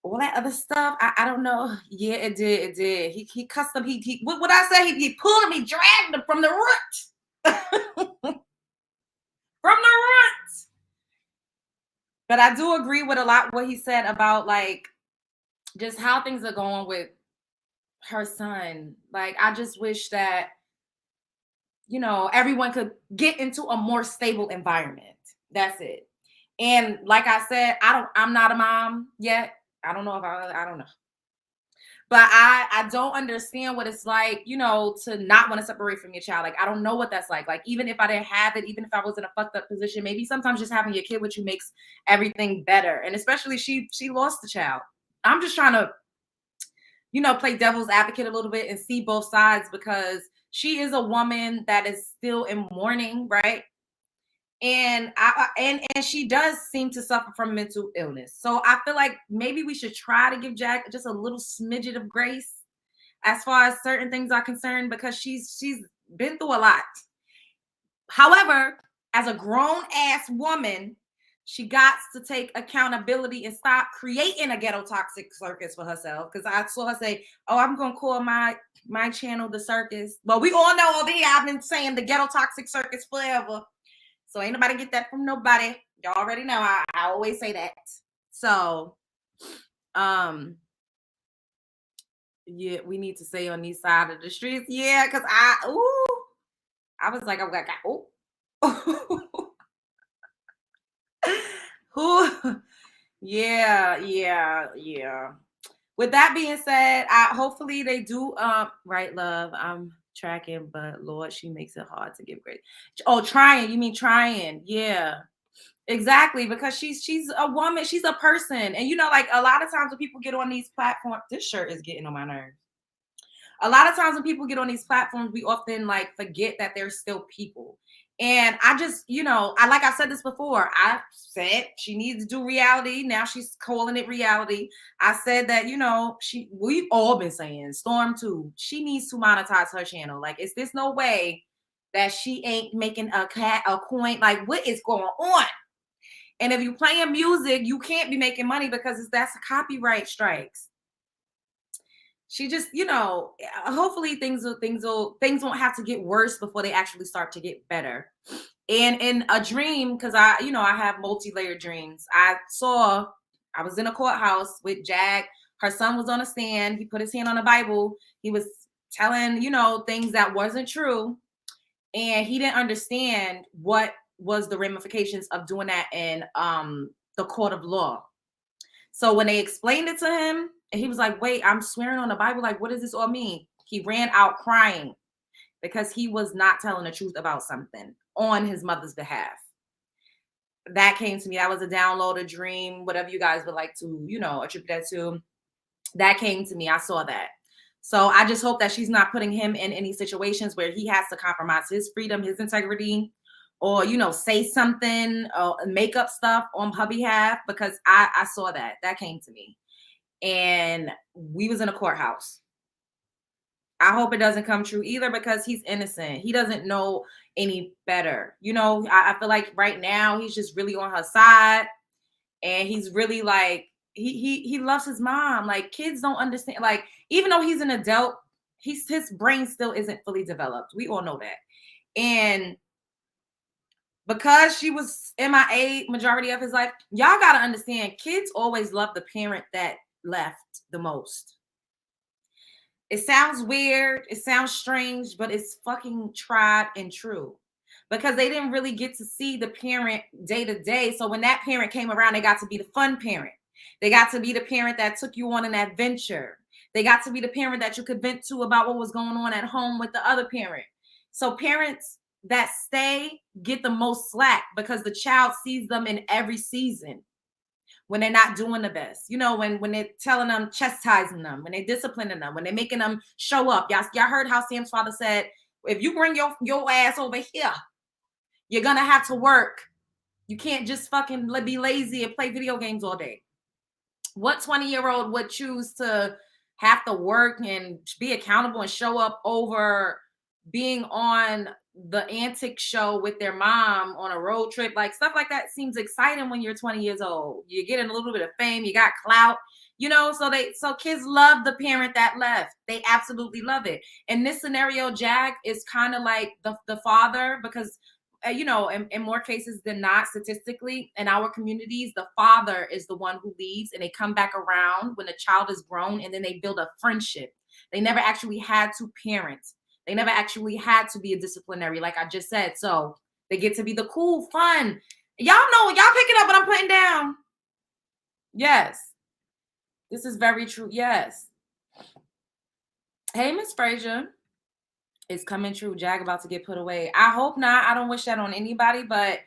All that other stuff, I don't know. Yeah, it did. He cussed him. What I say? He pulled him. He dragged him from the root. From the root. But I do agree with a lot what he said about like just how things are going with her son. Like, I just wish that, you know, everyone could get into a more stable environment. That's it. And like I said, I'm not a mom yet. I don't know if I don't know. But I don't understand what it's like, you know, to not want to separate from your child. Like, I don't know what that's like. Like, even if I didn't have it, even if I was in a fucked up position, maybe sometimes just having your kid with you makes everything better. And especially she lost the child. I'm just trying to, you know, play devil's advocate a little bit and see both sides, because she is a woman that is still in mourning, right? And and she does seem to suffer from mental illness. So I feel like maybe we should try to give Jack just a little smidget of grace as far as certain things are concerned, because she's been through a lot. However, as a grown ass woman, she got to take accountability and stop creating a ghetto toxic circus for herself. Because I saw her say, "Oh, I'm gonna call my channel the circus." But we all know over here, I've been saying the ghetto toxic circus forever. So ain't nobody get that from nobody. Y'all already know I always say that. So, yeah, we need to stay on these side of the streets. Yeah, because I was like, oh. Yeah. With that being said, hopefully they do right, love. I'm tracking, but Lord, she makes it hard to give grace. Oh, trying. You mean trying? Yeah. Exactly, because she's a woman, she's a person. And you know, like a lot of times when people get on these platforms, this shirt is getting on my nerves. A lot of times when people get on these platforms, we often like forget that they're still people. And I just, you know, like I said this before, I said she needs to do reality. Now she's calling it reality. I said that, you know, we've all been saying Storm too. She needs to monetize her channel. Like, is this no way that she ain't making a coin? Like, what is going on? And if you're playing music, you can't be making money because that's copyright strikes. She just, you know, hopefully things won't have to get worse before they actually start to get better. And in a dream, because I have multi-layered dreams. I was in a courthouse with Jag. Her son was on a stand. He put his hand on the Bible. He was telling, you know, things that wasn't true. And he didn't understand what was the ramifications of doing that in the court of law. So when they explained it to him, and he was like, wait, I'm swearing on the Bible. Like, what does this all mean? He ran out crying because he was not telling the truth about something on his mother's behalf. That came to me. That was a download, a dream, whatever you guys would like to, you know, attribute that to. That came to me. I saw that. So I just hope that she's not putting him in any situations where he has to compromise his freedom, his integrity, or, you know, say something, make up stuff on her behalf, because I saw that. That came to me. And we was in a courthouse. I hope it doesn't come true either, because he's innocent. He doesn't know any better. You know, I feel like right now he's just really on her side, and he's really like, he loves his mom. Like, kids don't understand. Like, even though he's an adult, his brain still isn't fully developed. We all know that. And because she was MIA majority of his life, y'all got to understand, kids always love the parent that left the most. It sounds weird, it sounds strange, but it's fucking tried and true, because they didn't really get to see the parent day to day. So when that parent came around, they got to be the fun parent. They got to be the parent that took you on an adventure. They got to be the parent that you could vent to about what was going on at home with the other parent. So parents that stay get the most slack, because the child sees them in every season when they're not doing the best. You know, when they're telling them, chastising them, when they're disciplining them, when they're making them show up. Y'all heard how Sam's father said, if you bring your ass over here, you're going to have to work. You can't just fucking be lazy and play video games all day. What 20-year-old would choose to have to work and be accountable and show up over being on the antic show with their mom on a road trip? Like, stuff like that seems exciting when you're 20 years old. You're getting a little bit of fame, you got clout, you know, so kids love the parent that left. They absolutely love it. In this scenario, Jag is kind of like the father, because you know, in more cases than not, statistically, in our communities, the father is the one who leaves, and they come back around when the child is grown, and then they build a friendship. They never actually had to parent. They never actually had to be a disciplinary, like I just said. So they get to be the cool, fun. Y'all know, y'all picking up what I'm putting down. Yes. This is very true. Yes. Hey, Miss Frazier. It's coming true. Jag about to get put away. I hope not. I don't wish that on anybody, but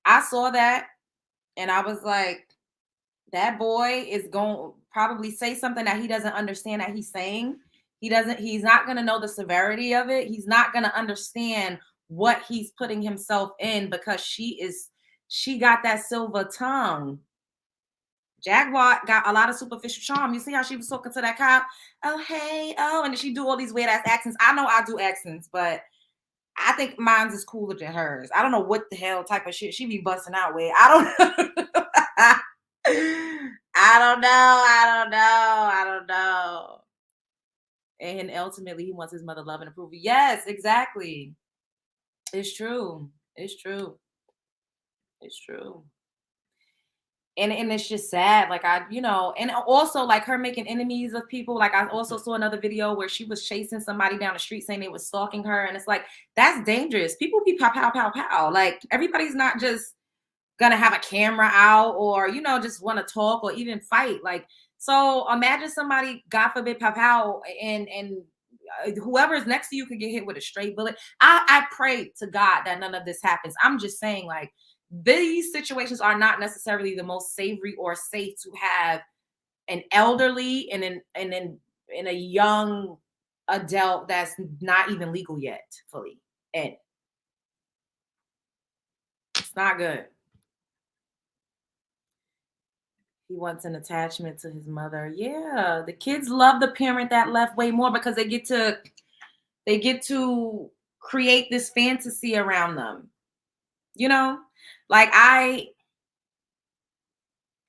I saw that and I was like, that boy is going to probably say something that he doesn't understand that he's saying. He's not going to know the severity of it. He's not going to understand what he's putting himself in, because she got that silver tongue. Jaguar got a lot of superficial charm. You see how she was talking to that cop? Oh, hey, oh, and she do all these weird ass accents. I know I do accents, but I think mine's is cooler than hers. I don't know what the hell type of shit she be busting out with. I don't know. I don't know. And ultimately, he wants his mother love and approval. Yes, exactly. It's true. It's true. It's true. And it's just sad. Like, you know, and also like her making enemies of people. Like, I also saw another video where she was chasing somebody down the street saying they was stalking her. And it's like, that's dangerous. People be pow, pow, pow, pow. Like, everybody's not just gonna have a camera out or, you know, just want to talk or even fight. Like, so imagine somebody, God forbid, pow, pow, and whoever is next to you could get hit with a straight bullet. I pray to God that none of this happens. I'm just saying, like, these situations are not necessarily the most savory or safe to have an elderly and in a young adult that's not even legal yet fully. And it's not good. He wants an attachment to his mother. Yeah, the kids love the parent that left way more because they get to create this fantasy around them. You know, like I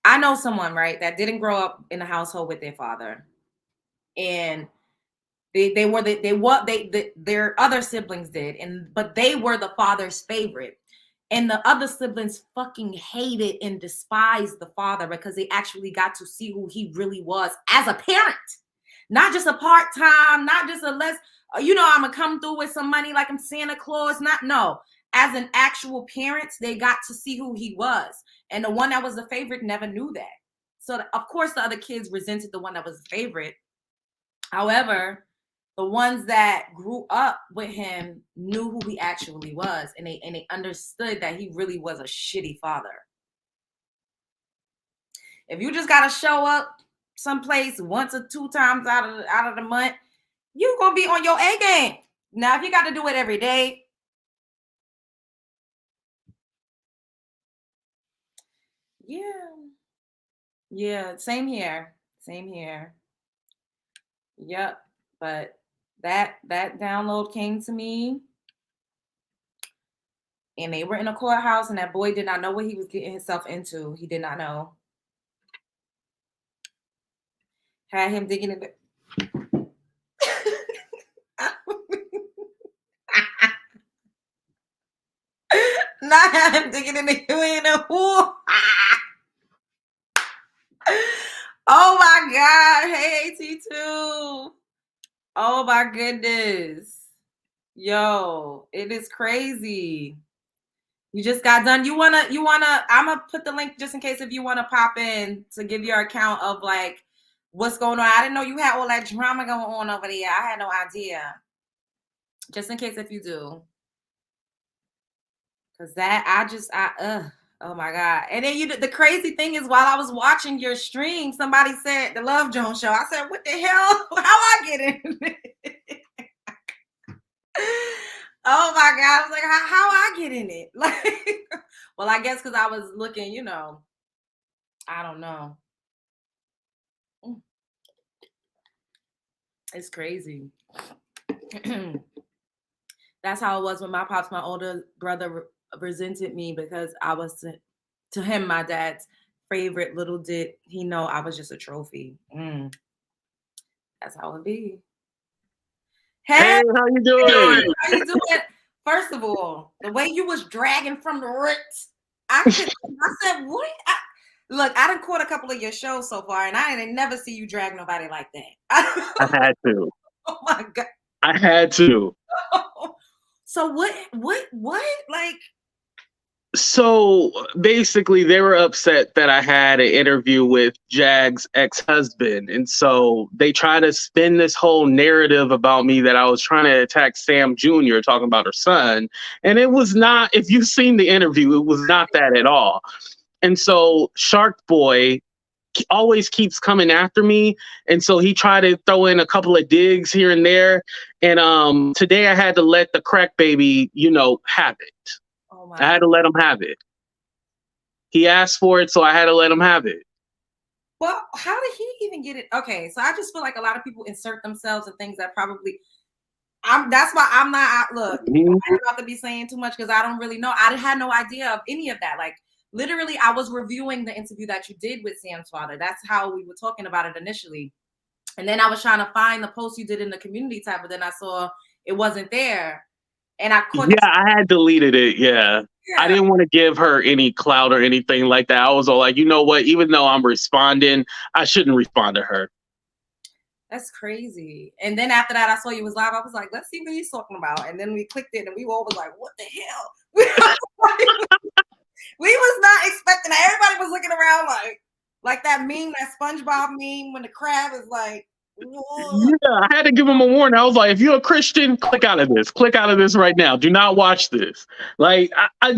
know someone, right, that didn't grow up in a household with their father, and their other siblings did, but they were the father's favorite, and the other siblings fucking hated and despised the father because they actually got to see who he really was as a parent, not just a part-time, not just a less, you know, I'm gonna come through with some money like I'm Santa Claus. No, as an actual parent, they got to see who he was. And the one that was the favorite never knew that. So of course the other kids resented the one that was the favorite. However, the ones that grew up with him knew who he actually was, and they understood that he really was a shitty father. If you just gotta show up someplace once or two times out of the month, you're gonna be on your A game. Now, if you got to do it every day, yeah, same here. Yep, but that download came to me, and they were in a courthouse, and that boy did not know what he was getting himself into. He did not know. Had him digging in the not had him digging in the pool. Oh my God. Hey, AT2. Oh my goodness. Yo, it is crazy. You just got done. You wanna, I'm gonna put the link just in case if you wanna pop in to give your account of like what's going on. I didn't know you had all that drama going on over there. I had no idea. Just in case if you do. Cause oh my God. And then the crazy thing is, while I was watching your stream, somebody said the Love Jones show. I said, what the hell? How I get in? Oh my God. I was like, how I get in it? Like, well, I guess because I was looking, I don't know. It's crazy. That's how it was when my older brother resented me because I was to him, my dad's favorite. Little did he know I was just a trophy. That's how it be. Hey, how you doing? How you doing? First of all, the way you was dragging from the roots, I said, what? Look, I done caught a couple of your shows so far, and I didn't never see you drag nobody like that. I had to. Oh my God. I had to. So what? Like, So basically, they were upset that I had an interview with Jag's ex-husband. And so they try to spin this whole narrative about me that I was trying to attack Sam Jr., talking about her son. And it was not, if you've seen the interview, it was not that at all. And so Shark Boy always keeps coming after me. And so he tried to throw in a couple of digs here and there. And today I had to let the crack baby, have it. oh my I had to let him have it. He asked for it, so I had to let him have it. Well, how did he even get it? Okay, so I just feel like a lot of people insert themselves in things that probably that's why I'm not look, I'm not about to be saying too much because I don't really know. I had no idea of any of that. Like literally, I was reviewing the interview that you did with Sam's father. That's how we were talking about it initially. And then I was trying to find the post you did in the community tab, but then I saw it wasn't there. And I caught I had deleted it. Yeah. I didn't want to give her any clout or anything like that. I was all like, you know what? Even though I'm responding, I shouldn't respond to her. That's crazy. And then after that, I saw you was live. I was like, let's see what he's talking about. And then we clicked it and we all was like, what the hell? We was not expecting that. Everybody was looking around like that meme, that SpongeBob meme when the crab is like, whoa. Yeah, I had to give him a warning. I was like, if you're a Christian, click out of this. Click out of this right now. Do not watch this. Like, I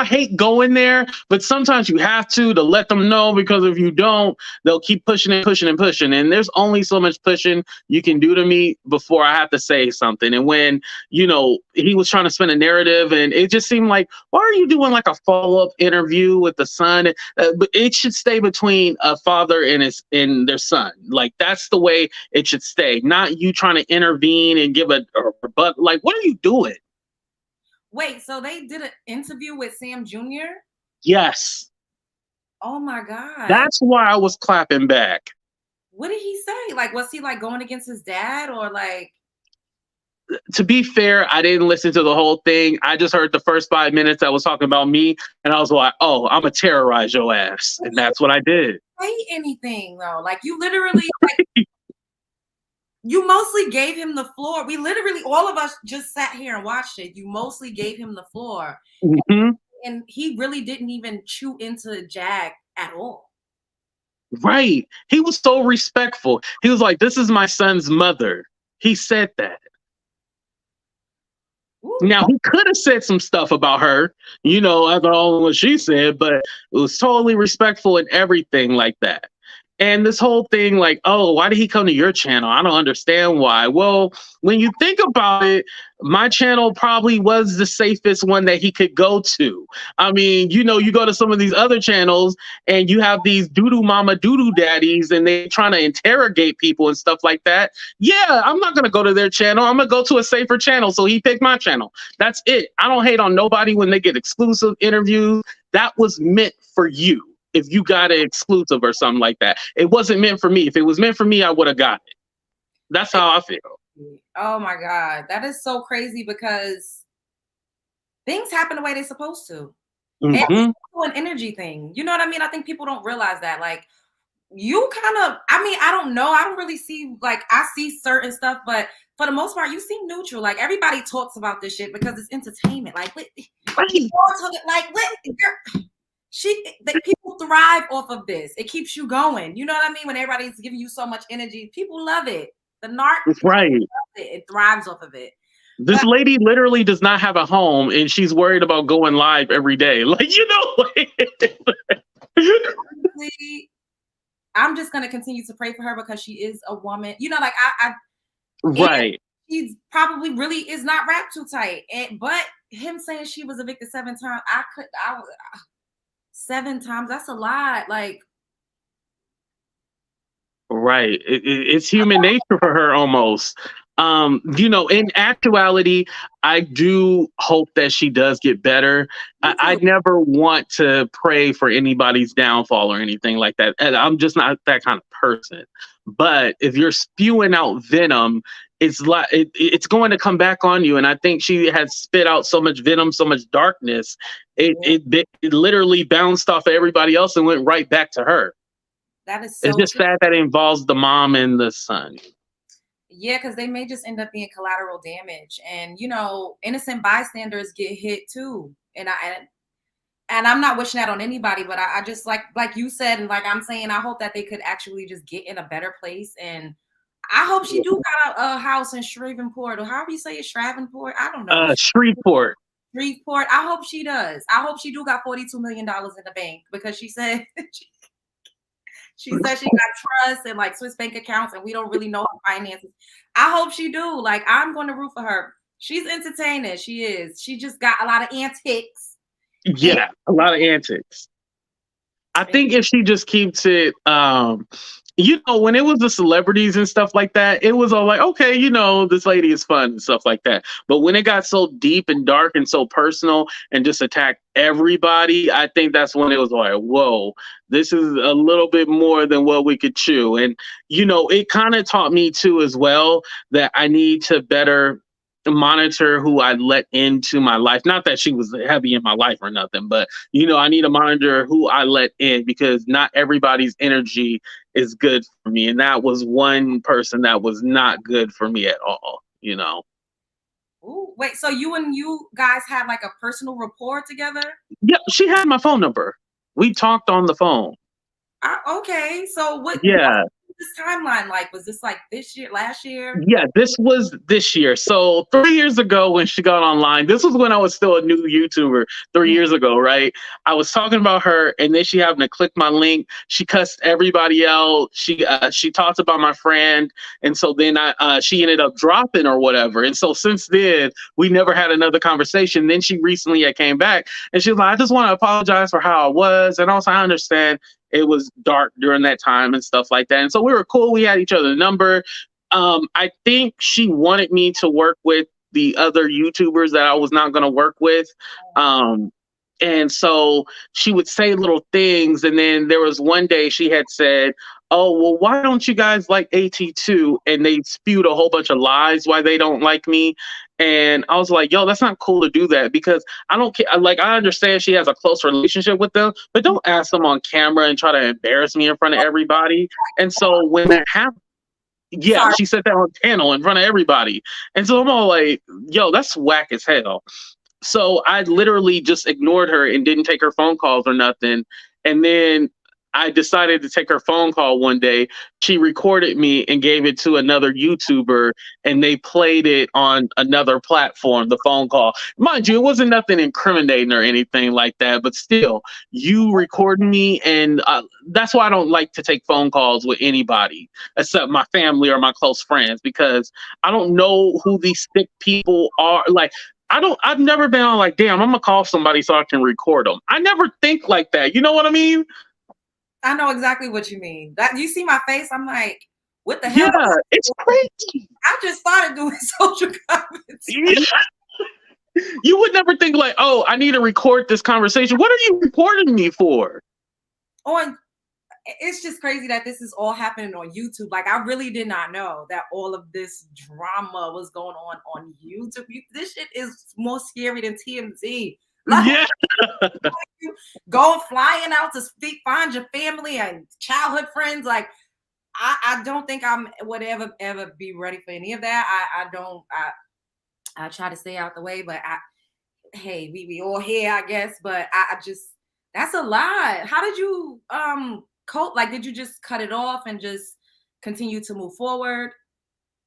hate going there, but sometimes you have to let them know, because if you don't, they'll keep pushing and pushing and pushing. And there's only so much pushing you can do to me before I have to say something. And when, he was trying to spin a narrative, and it just seemed like, why are you doing like a follow-up interview with the son? But it should stay between a father and their son. Like, that's the way it should stay, not you trying to intervene and give a rebut. Like, what are you doing? Wait, so they did an interview with Sam Jr.? Yes. Oh my God. That's why I was clapping back. What did he say? Like, was he like going against his dad or like? To be fair, I didn't listen to the whole thing. I just heard the first 5 minutes that was talking about me, and I was like, oh, I'm gonna terrorize your ass. And that's what I did. Say anything though. Like, you literally like, you mostly gave him the floor. We literally, all of us just sat here and watched it. You mostly gave him the floor. Mm-hmm. And he really didn't even chew into Jag at all. Right. He was so respectful. He was like, this is my son's mother. He said that. Ooh. Now, he could have said some stuff about her, I don't know what she said, but it was totally respectful and everything like that. And this whole thing, like, oh, why did he come to your channel? I don't understand why. Well, when you think about it, my channel probably was the safest one that he could go to. I mean, you go to some of these other channels and you have these doo-doo mama, doo-doo daddies, and they trying to interrogate people and stuff like that. Yeah, I'm not going to go to their channel. I'm going to go to a safer channel. So he picked my channel. That's it. I don't hate on nobody when they get exclusive interviews. That was meant for you. If you got an exclusive or something like that, it wasn't meant for me. If it was meant for me, I would have got it. That's how I feel. Oh my God. That is so crazy because things happen the way they're supposed to. Mm-hmm. And it's an energy thing. You know what I mean? I think people don't realize that. Like, you kind of, I don't know. I don't really see, like, I see certain stuff, but for the most part, you seem neutral. Like, everybody talks about this shit because it's entertainment. Like, people thrive off of this. It keeps you going. You know what I mean? When everybody's giving you so much energy, people love it. The narc, right? It thrives off of it. This lady literally does not have a home, and she's worried about going live every day. Like, honestly, I'm just gonna continue to pray for her because she is a woman. Like, right. He probably really is not wrapped too tight. But him saying she was evicted 7 times, I was 7 times. That's a lot. Like, Right. It's human nature for her almost. In actuality, I do hope that she does get better. I never want to pray for anybody's downfall or anything like that. And I'm just not that kind of person. But if you're spewing out venom, it's like it's going to come back on you. And I think she had spit out so much venom, so much darkness. It literally bounced off of everybody else and went right back to her. that is so It's just true. sad that it involves the mom and the son. Yeah, because they may just end up being collateral damage, and innocent bystanders get hit too. And I'm not wishing that on anybody, but I just like you said, and like I'm saying, I hope that they could actually just get in a better place. And I hope she do got a house in Shreveport, or however you say it, Shreveport. I don't know. Shreveport. Shreveport. I hope she does. I hope she do got $42 million in the bank, because she said she said she got trust and like Swiss bank accounts, and we don't really know her finances. I hope she do. Like, I'm going to root for her. She's entertaining. She is. She just got a lot of antics. Yeah, a lot of antics. I think if she just keeps it, when it was the celebrities and stuff like that, it was all like, okay, this lady is fun and stuff like that. But when it got so deep and dark and so personal and just attacked everybody, I think that's when it was like, whoa, this is a little bit more than what we could chew. And, it kind of taught me too as well that I need to better monitor who I let into my life. Not that she was heavy in my life or nothing, but I need to monitor who I let in, because not everybody's energy is good for me. And that was one person that was not good for me at all. Ooh, wait, so you guys had like a personal rapport together? Yeah, she had my phone number. We talked on the phone. Okay, so what Yeah. this timeline like? Was this like this year, last year? Yeah, this was this year. So 3 years ago when she got online, this was when I was still a new YouTuber 3 years ago, right? I was talking about her, and then she happened to click my link. She cussed everybody out. She talked about my friend, and so then she ended up dropping or whatever. And so since then, we never had another conversation. Then she recently came back, and she was like, "I just want to apologize for how I was," and also I understand it was dark during that time and stuff like that. And so we were cool. We had each other's number. I think she wanted me to work with the other YouTubers that I was not going to work with. And so she would say little things. And then there was one day she had said, "Oh, well, why don't you guys like AT2?" And they spewed a whole bunch of lies why they don't like me. And I was like, yo, that's not cool to do that, because I don't care. Like, I understand she has a close relationship with them, but don't ask them on camera and try to embarrass me in front of everybody. And so when that happened, yeah, Sorry. she said that on panel in front of everybody. And so I'm all like, yo, that's whack as hell. So I literally just ignored her and didn't take her phone calls or nothing. And then I decided to take her phone call one day. She recorded me and gave it to another YouTuber, and they played it on another platform, the phone call. Mind you, it wasn't nothing incriminating or anything like that, but still, you recording me, and that's why I don't like to take phone calls with anybody except my family or my close friends, because I don't know who these sick people are. Like, I've never been on like, damn, I'm gonna call somebody so I can record them. I never think like that. You know what I mean? I know exactly what you mean. That you see my face, I'm like, what the hell? Yeah, it's crazy. I just started doing social comments. Yeah. You would never think like, oh, I need to record this conversation. What are you recording me for? It's just crazy that this is all happening on YouTube. Like, I really did not know that all of this drama was going on YouTube. This shit is more scary than TMZ. Like, Yeah. going flying out to find your family and childhood friends. Like, I don't think I would ever be ready for any of that. I try to stay out the way, but hey, we all here, I guess. But I just, that's a lot. How did you cope? Like, did you just cut it off and just continue to move forward?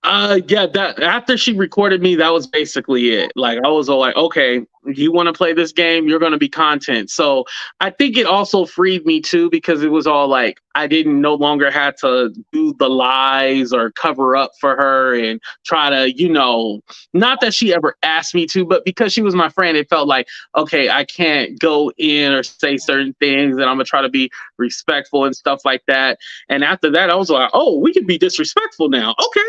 Yeah, that after she recorded me, that was basically it. Like I was all like, okay, you want to play this game, you're gonna be content. So I think it also freed me too because it was all like I didn't no longer had to do the lies or cover up for her and try to, not that she ever asked me to, but because she was my friend, it felt like, okay, I can't go in or say certain things and I'm gonna try to be respectful and stuff like that. And after that, I was like, oh, we can be disrespectful now. Okay,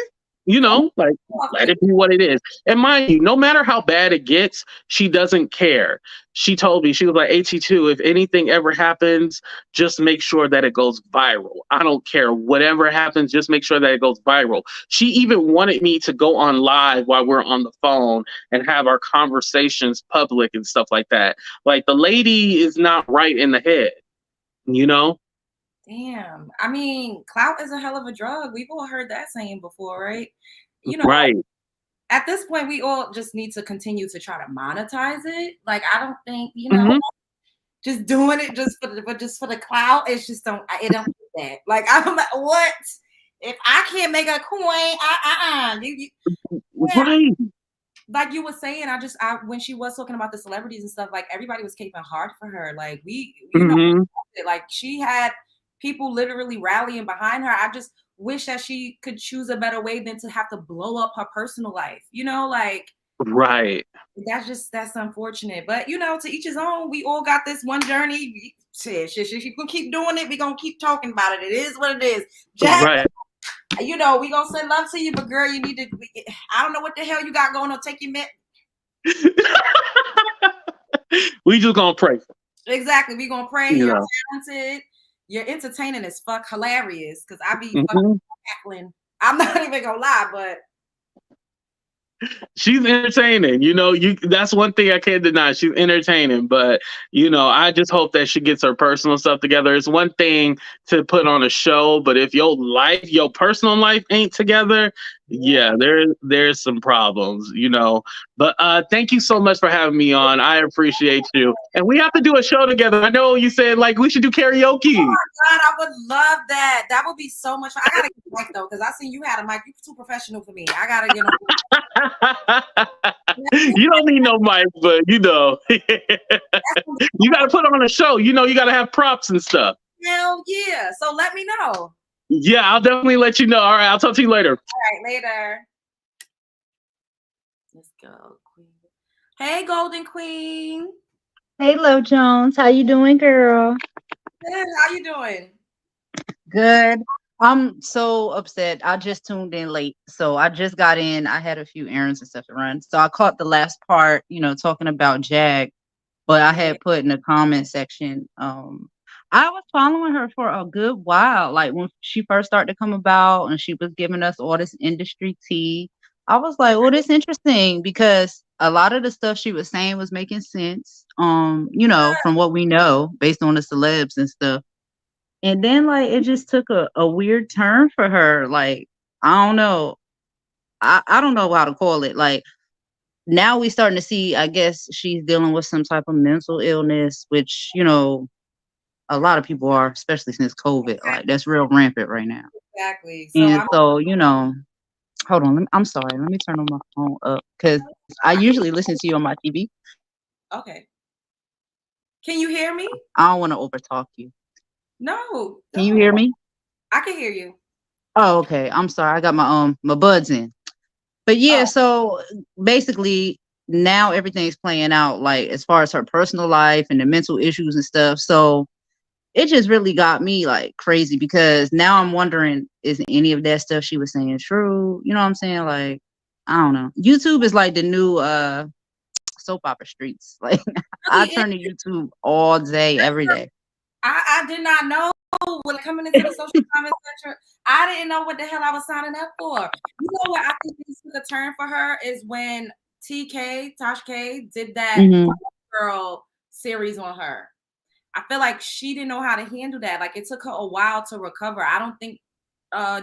like let it be what it is. And mind you, no matter how bad it gets, she doesn't care. She told me, she was like, AT2, if anything ever happens, just make sure that it goes viral. I don't care. Whatever happens, just make sure that it goes viral. She even wanted me to go on live while we're on the phone and have our conversations public and stuff like that. Like the lady is not right in the head, you know? Damn. I mean, clout is a hell of a drug. We've all heard that saying before, right? Right. At this point, we all just need to continue to try to monetize it. Like, I don't think, just doing it just for the clout. It's just it don't do that. Like, I'm like, what? If I can't make a coin, yeah. Right. Like you were saying, when she was talking about the celebrities and stuff, like everybody was caping hard for her. Like like she had people literally rallying behind her. I just wish that she could choose a better way than to have to blow up her personal life. Like right. That's unfortunate. But to each his own. We all got this one journey. She gonna keep doing it. We gonna keep talking about it. It is what it is. Jack, right. we gonna send love to you, but girl, you need to. I don't know what the hell you got going on. Take your met. We just gonna pray. Exactly. We gonna pray. You're talented. You're entertaining as fuck, hilarious. Because I be fucking cackling. I'm not even gonna lie, but she's entertaining. That's one thing I can't deny. She's entertaining, but I just hope that she gets her personal stuff together. It's one thing to put on a show, but if your personal life ain't together, yeah, there's some problems, But thank you so much for having me on. I appreciate you. And we have to do a show together. I know you said like we should do karaoke. Oh my God, I would love that. That would be so much fun. I gotta get a mic though, because I seen you had a mic. You're too professional for me. I gotta get on. You don't need no mic, but you gotta put on a show. You gotta have props and stuff. Hell yeah. So let me know. Yeah, I'll definitely let you know. All right, I'll talk to you later. All right, later. Let's go, Queen. Hey, Golden Queen. Hey, Lo Jones. How you doing, girl? Good. How you doing? Good. I'm so upset. I just tuned in late. So I just got in. I had a few errands and stuff to run. So I caught the last part, talking about Jag. But I had put in the comment section, I was following her for a good while. Like when she first started to come about and she was giving us all this industry tea. I was like, well, this is interesting because a lot of the stuff she was saying was making sense. From what we know based on the celebs and stuff. And then like it just took a weird turn for her. Like, I don't know. I don't know how to call it. Like now we starting to see, I guess she's dealing with some type of mental illness, which, a lot of people are, especially since COVID. Exactly. Like that's real rampant right now. Exactly. So, hold on. I'm sorry. Let me turn on my phone up because I usually listen to you on my TV. Okay. Can you hear me? I don't want to overtalk you. No. Can you hear me? I can hear you. Oh, okay. I'm sorry. I got my buds in. But yeah, so basically now everything's playing out like as far as her personal life and the mental issues and stuff. So it just really got me like crazy because now I'm wondering, is any of that stuff she was saying true? You know what I'm saying? Like, I don't know. YouTube is like the new soap opera streets. Like I turn to YouTube all day, every day. I did not know when coming into the social comment section. I didn't know what the hell I was signing up for. You know what I think this took a turn for her is when Tasha K did that girl series on her. I feel like she didn't know how to handle that. Like it took her a while to recover. I don't think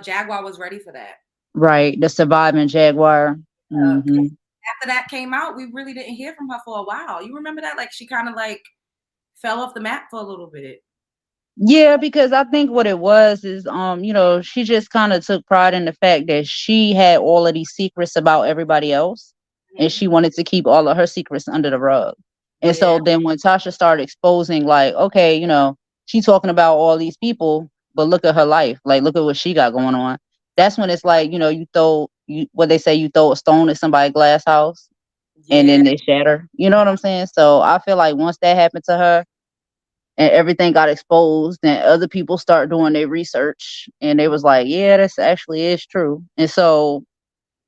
Jaguar was ready for that. Right, the surviving Jaguar. After that came out, we really didn't hear from her for a while. You remember that? Like she kind of like fell off the map for a little bit. Yeah, because I think what it was is, she just kind of took pride in the fact that she had all of these secrets about everybody else, and Mhm. she wanted to keep all of her secrets under the rug. And Yeah. so then when Tasha started exposing, like, okay, she talking about all these people, but look at her life, like, look at what she got going on. That's when it's like, what they say, you throw a stone at somebody's glass house, and Yeah. then they shatter. You know what I'm saying? So I feel like once that happened to her, and everything got exposed, and other people start doing their research, and they was like, yeah, this actually is true. And so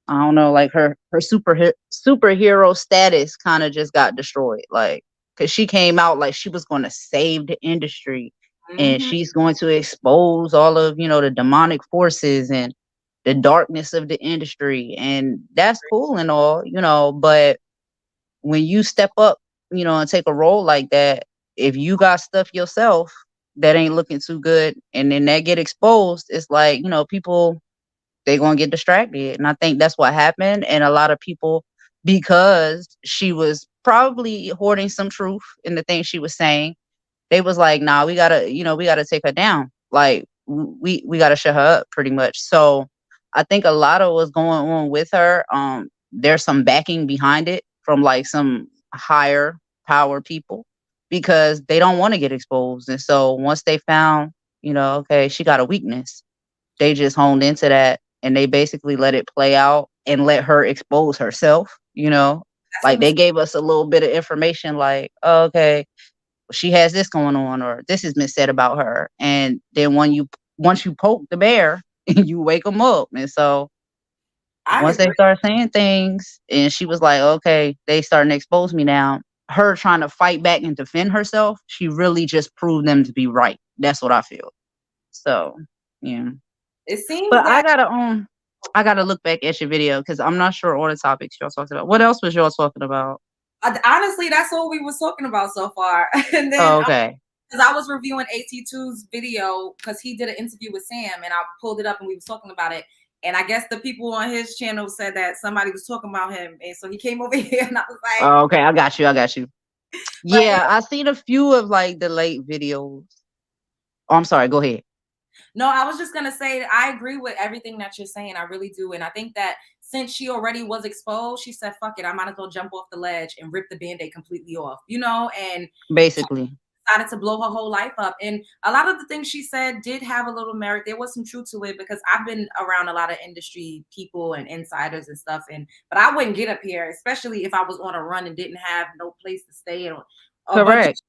I don't know, like her superhero status kind of just got destroyed, like, because she came out like she was going to save the industry, and Mhm. she's going to expose all of the demonic forces and the darkness of the industry, and that's cool and all, but when you step up, and take a role like that, if you got stuff yourself that ain't looking too good, and then that get exposed, it's like, people, they gonna get distracted. And I think that's what happened. And a lot of people, because she was probably hoarding some truth in the things she was saying, they was like, nah, we gotta take her down. Like, we gotta shut her up pretty much. So I think a lot of what's going on with her, there's some backing behind it from like some higher power people, because they don't want to get exposed. And so once they found, okay, she got a weakness, they just honed into that, and they basically let it play out and let her expose herself. That's Like, what they was. gave us a little bit of information, like, oh, okay, she has this going on, or this has been said about her. And then once you poke the bear, you wake them up. And so I once they agree. start saying things, and she was like, okay, they starting to expose me now. Her trying to fight back and defend herself, she really just proved them to be right. That's what I feel. So, yeah. It seems But I that gotta I gotta look back at your video, because I'm not sure all the topics y'all talked about. What else was y'all talking about? honestly, that's all we was talking about so far. And then Oh, okay. because I was reviewing AT2's video because he did an interview with Sam, and I pulled it up and we was talking about it. And I guess the people on his channel said that somebody was talking about him, and so he came over here, and I was like, Oh, okay, I got you. I got you. but Yeah, I seen a few of like the late videos. Oh, I'm sorry. Go ahead. no, I was just gonna say I agree with everything that you're saying. I really do, and I think that since she already was exposed, she said, "Fuck it, I might as well jump off the ledge and rip the band-aid completely off," and Basically, decided to blow her whole life up. And a lot of the things she said did have a little merit. There was some truth to it because I've been around a lot of industry people and insiders and stuff. But I wouldn't get up here, especially if I was on a run and didn't have no place to stay or a bunch of. correct.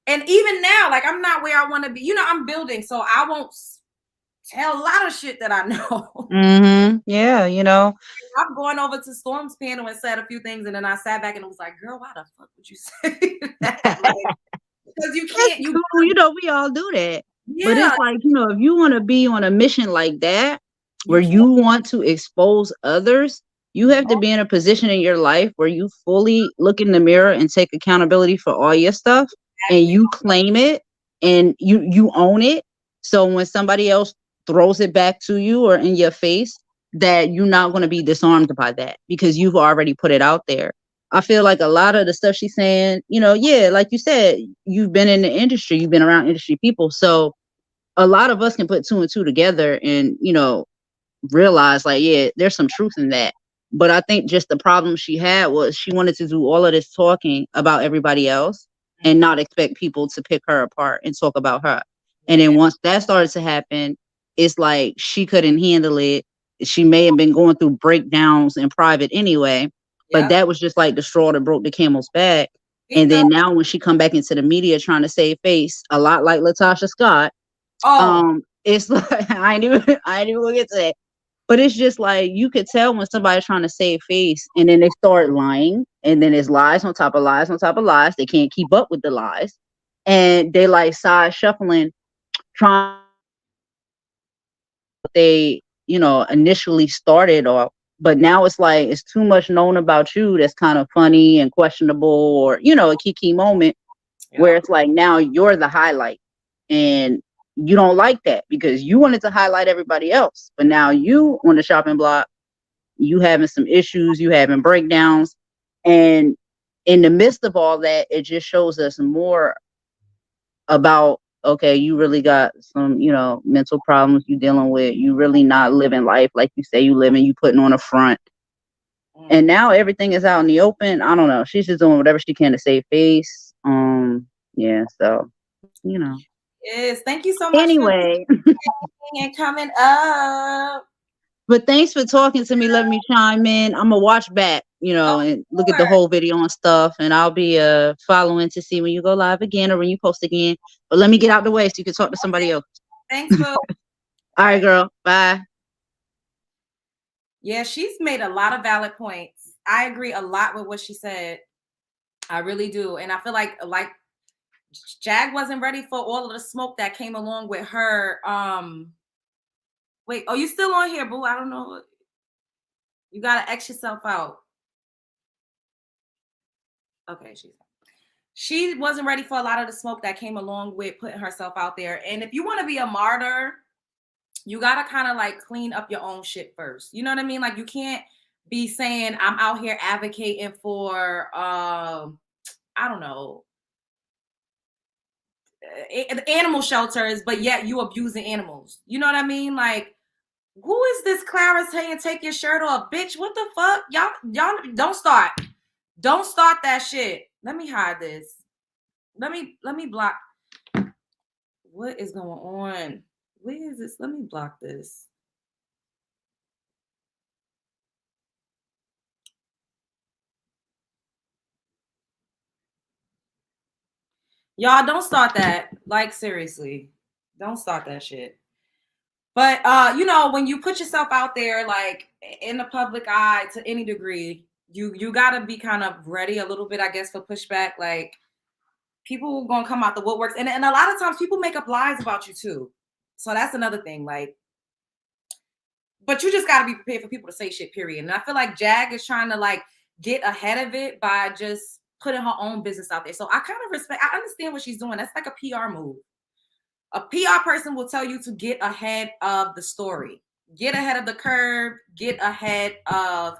And even now, like I'm not where I want to be. I'm building, so I won't tell a lot of shit that I know. Mm-hmm. Yeah, you know. I'm going over to Storm's panel and said a few things, and then I sat back and was like, "Girl, why the fuck would you say that?" Like, because you That's can't. You cool. You know, we all do that. But yeah, it's like, if you want to be on a mission like that, you where can't. you want to expose others, you have to be in a position in your life where you fully look in the mirror and take accountability for all your stuff, and Exactly. you claim it, and you own it. So when somebody else throws it back to you or in your face, that you're not going to be disarmed by that, because you've already put it out there. I feel like a lot of the stuff she's saying, yeah, like you said, you've been in the industry, you've been around industry people. So a lot of us can put two and two together and, realize, like, yeah, there's some truth in that. But I think just the problem she had was she wanted to do all of this talking about everybody else and Mhm. not expect people to pick her apart and talk about her. And then Yeah. once that started to happen, it's like she couldn't handle it. She may have been going through breakdowns in private anyway, but Yep. that was just like the straw that broke the camel's back. And Bingo. then now when she come back into the media trying to save face, a lot like Latasha Scott, Oh, it's like I ain't even gonna get to that. But it's just like you could tell when somebody's trying to save face, and then they start lying, and then it's lies on top of lies on top of lies. They can't keep up with the lies, and they like side shuffling, trying they initially started off. But now it's like it's too much known about you that's kind of funny and questionable, or a key moment where yep. it's like now you're the highlight, and you don't like that because you wanted to highlight everybody else, but now you on the shopping block, you having some issues, you having breakdowns. And in the midst of all that, it just shows us more about okay, you really got some, mental problems you dealing with. You really not living life like you say you living. You putting on a front. And now everything is out in the open. I don't know. She's just doing whatever she can to save face. Yeah. So, Yes. Thank you so much Anyway, and coming up. but thanks for talking to me. Let me chime in. I'm gonna watch back, and look at the whole video and stuff. And I'll be following to see when you go live again or when you post again. But let me get out the way so you can talk to somebody else. Thanks, Boo. All right, girl. Bye. Yeah, she's made a lot of valid points. I agree a lot with what she said. I really do. And I feel like Jag wasn't ready for all of the smoke that came along with her. Wait, oh, you still on here, Boo? I don't know. You gotta X yourself out. Okay, she wasn't ready for a lot of the smoke that came along with putting herself out there. And if you want to be a martyr, you gotta kind of like clean up your own shit first. You know what I mean? Like you can't be saying I'm out here advocating for I don't know, animal shelters, but yet you abusing animals. You know what I mean? Like, who is this Clara saying take your shirt off? Bitch, what the fuck? Y'all don't start. Don't start that shit. Let me hide this. Let me block. What is going on? Where is this? Let me block this. Y'all don't start that. Like seriously. Don't start that shit. But when you put yourself out there like in the public eye to any degree, you gotta be kind of ready a little bit, I guess, for pushback. Like people are gonna come out the woodworks. And a lot of times people make up lies about you too. So that's another thing. Like, but you just gotta be prepared for people to say shit, period. And I feel like Jag is trying to like get ahead of it by just putting her own business out there. So I kind of I understand what she's doing. That's like a PR move. A PR person will tell you to get ahead of the story, get ahead of the curve, get ahead of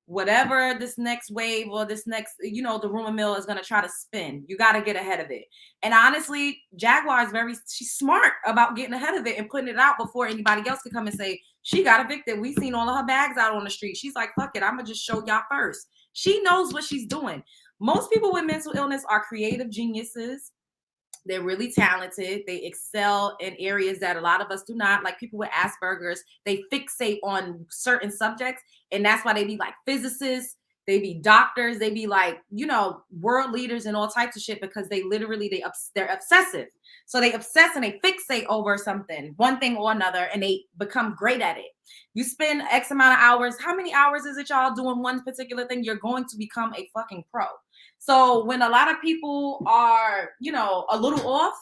whatever this next wave or this next, the rumor mill is going to try to spin. You got to get ahead of it. And honestly, Jaguar is she's smart about getting ahead of it and putting it out before anybody else can come and say, she got evicted. We've seen all of her bags out on the street. She's like, fuck it. I'm going to just show y'all first. She knows what she's doing. Most people with mental illness are creative geniuses. They're really talented. They excel in areas that a lot of us do not. Like people with Asperger's, they fixate on certain subjects. And that's why they be like physicists, they be doctors, they be like, world leaders and all types of shit because they literally, they're obsessive. So they obsess and they fixate over something, one thing or another, and they become great at it. You spend X amount of hours. How many hours is it y'all doing one particular thing? You're going to become a fucking pro. So when a lot of people are, a little off,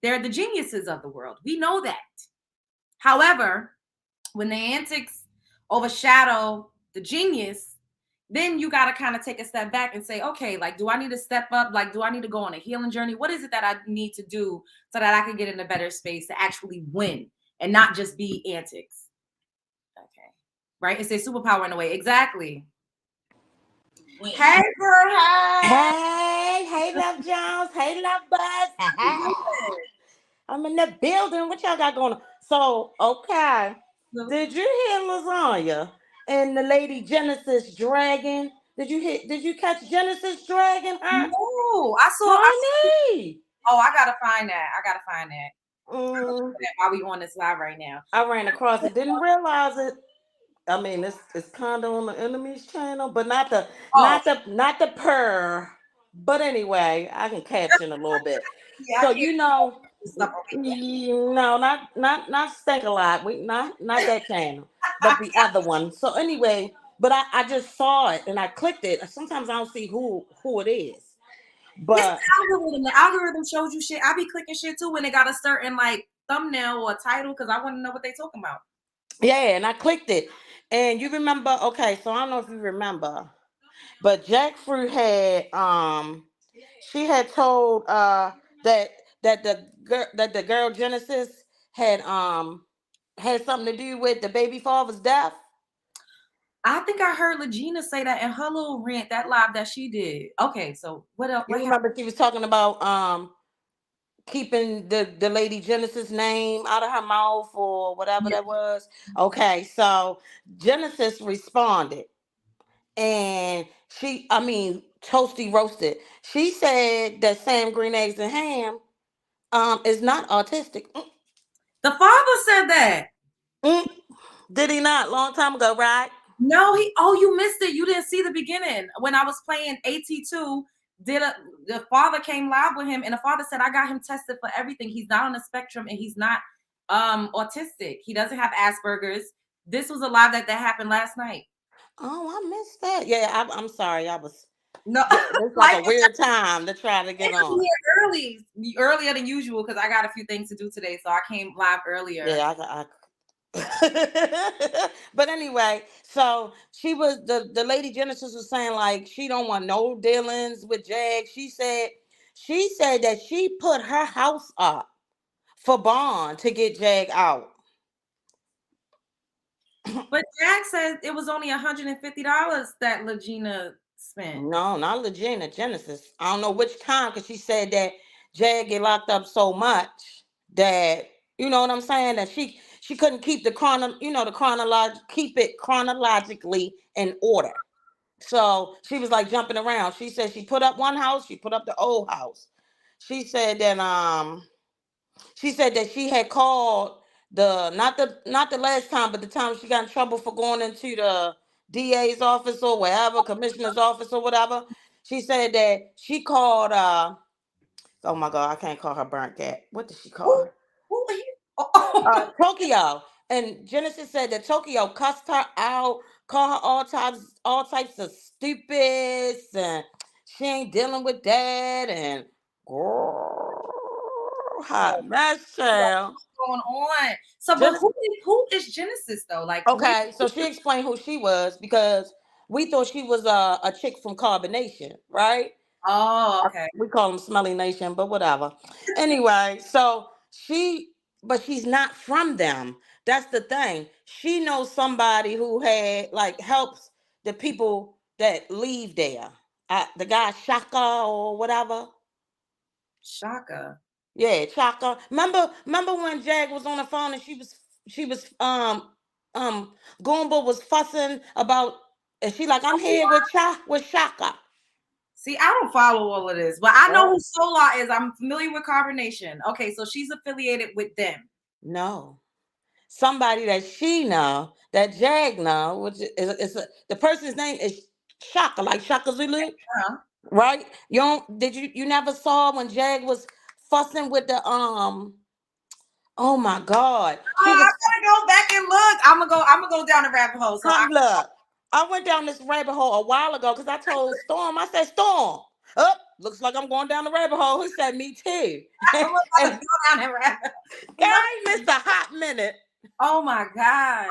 they're the geniuses of the world. We know that. However, when the antics overshadow the genius, then you got to kind of take a step back and say, okay, like, do I need to step up? Like, do I need to go on a healing journey? What is it that I need to do so that I can get in a better space to actually win and not just be antics? Okay. Right? It's a superpower in a way. Exactly. Hey, girl. Hey, Love Jones. Hey, Love Buzz. I'm in the building. What y'all got going on? So, okay. Did you hear Lasagna and the lady Genesis Dragon? Did you catch Genesis Dragon? Huh? No, I saw. I gotta find that. While we on this live right now, I ran across it. Didn't realize it. I mean, it's kind of on the enemy's channel, but not the purr. But anyway, I can catch in a little bit. Yeah, So no, not Stink a Lot. We not that channel, but the other one. So anyway, but I just saw it and I clicked it. Sometimes I don't see who it is. But the algorithm shows you shit. I be clicking shit too when they got a certain like thumbnail or a title because I want to know what they talking about. Yeah, and I clicked it. And you remember, okay, so I don't know if you remember, but Jackfruit had she had told that the girl Genesis had something to do with the baby father's death. I think I heard Legina say that in her little rant, that live that she did. Okay, so what else? You remember she was talking about keeping the lady Genesis name out of her mouth or whatever that was. Okay, so Genesis responded, and I mean, toasty roasted. She said that Sam Green Eggs and Ham is not autistic. The father said that. Mm. Did he not? Long time ago, right? No, you missed it. You didn't see the beginning. When I was playing AT2, the father came live with him, and the father said, I got him tested for everything. He's not on the spectrum, and he's not autistic. He doesn't have Asperger's. This was a live that happened last night. Oh, I missed that. Yeah, I'm sorry. I was No, it's like a weird time to try to get on. Earlier than usual, because I got a few things to do today, so I came live earlier. Yeah, I but anyway, so she was the lady Genesis was saying like she don't want no dealings with Jag. She said that she put her house up for bond to get Jag out. But Jag said it was only $150 that Legina spent. No, not Legina, Genesis. I don't know which time, because she said that Jag get locked up so much that, you know what I'm saying, that she couldn't keep keep it chronologically in order. So she was like jumping around. She said she put up one house, she put up the old house. She said that she had called not the last time, but the time she got in trouble for going into the DA's office or wherever, commissioner's office or whatever. She said that she called oh my God, I can't call her burnt cat. What did she call her? Who are you? Tokyo. And Genesis said that Tokyo cussed her out, called her all types of stupids, and she ain't dealing with that, and girl, hot mess, child. Going on. So, but who is Genesis though? Like, okay, so she explained who she was, because we thought she was a chick from Carbonation, right? Oh, okay. We call them Smelly Nation, but whatever. Anyway, so but she's not from them. That's the thing. She knows somebody who helps the people that leave there. The guy Shaka or whatever. Shaka. Yeah, Chaka. Remember when Jag was on the phone and she was Goomba was fussing about, and she like, I'm here with Shaka. See, I don't follow all of this, but I know who Solar is. I'm familiar with Carbonation. Okay, so she's affiliated with them. No. Somebody that she know, that Jag know, which is the person's name is Shaka, like Shaka Zulu. Uh-huh. Right? You never saw when Jag was fussing with the oh my God. I'm gonna go back and look. I'm gonna go down the rabbit hole. So I went down this rabbit hole a while ago because I told Storm, I said, Storm, looks like I'm going down the rabbit hole. He said, me too. I'm gonna go down that rabbit hole. I missed a hot minute. Oh my God.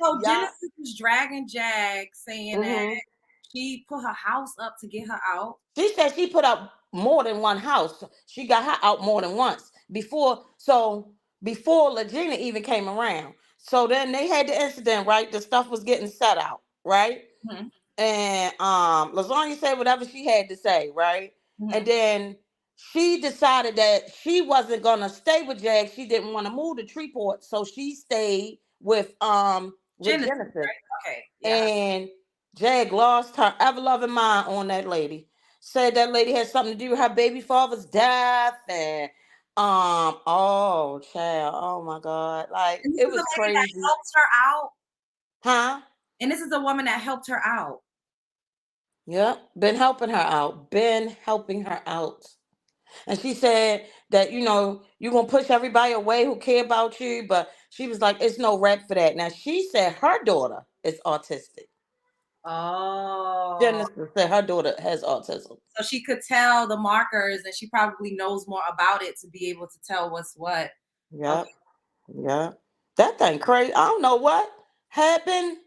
So Genesis was dragging Jag, saying that she put her house up to get her out. She said she put up more than one house. She got her out more than once before Legina even came around. So then they had the incident, right? The stuff was getting set out, right? Mm-hmm. And Lasagna said whatever she had to say, right? Mm-hmm. And then she decided that she wasn't gonna stay with Jag. She didn't want to move to Treeport, so she stayed with Genesis. Right? Okay. Yeah. And Jag lost her ever-loving mind on that lady. Said that lady had something to do with her baby father's death, and oh child, oh my God, like it was crazy. That helped her out, huh? And this is a woman that helped her out. Yep, been helping her out. And she said that, you're going to push everybody away who care about you. But she was like, it's no rep for that. Now, she said her daughter is autistic. Oh. Genesis said her daughter has autism. So she could tell the markers, and she probably knows more about it to be able to tell what's what. Yep. Okay. Yeah. That thing crazy. I don't know what happened.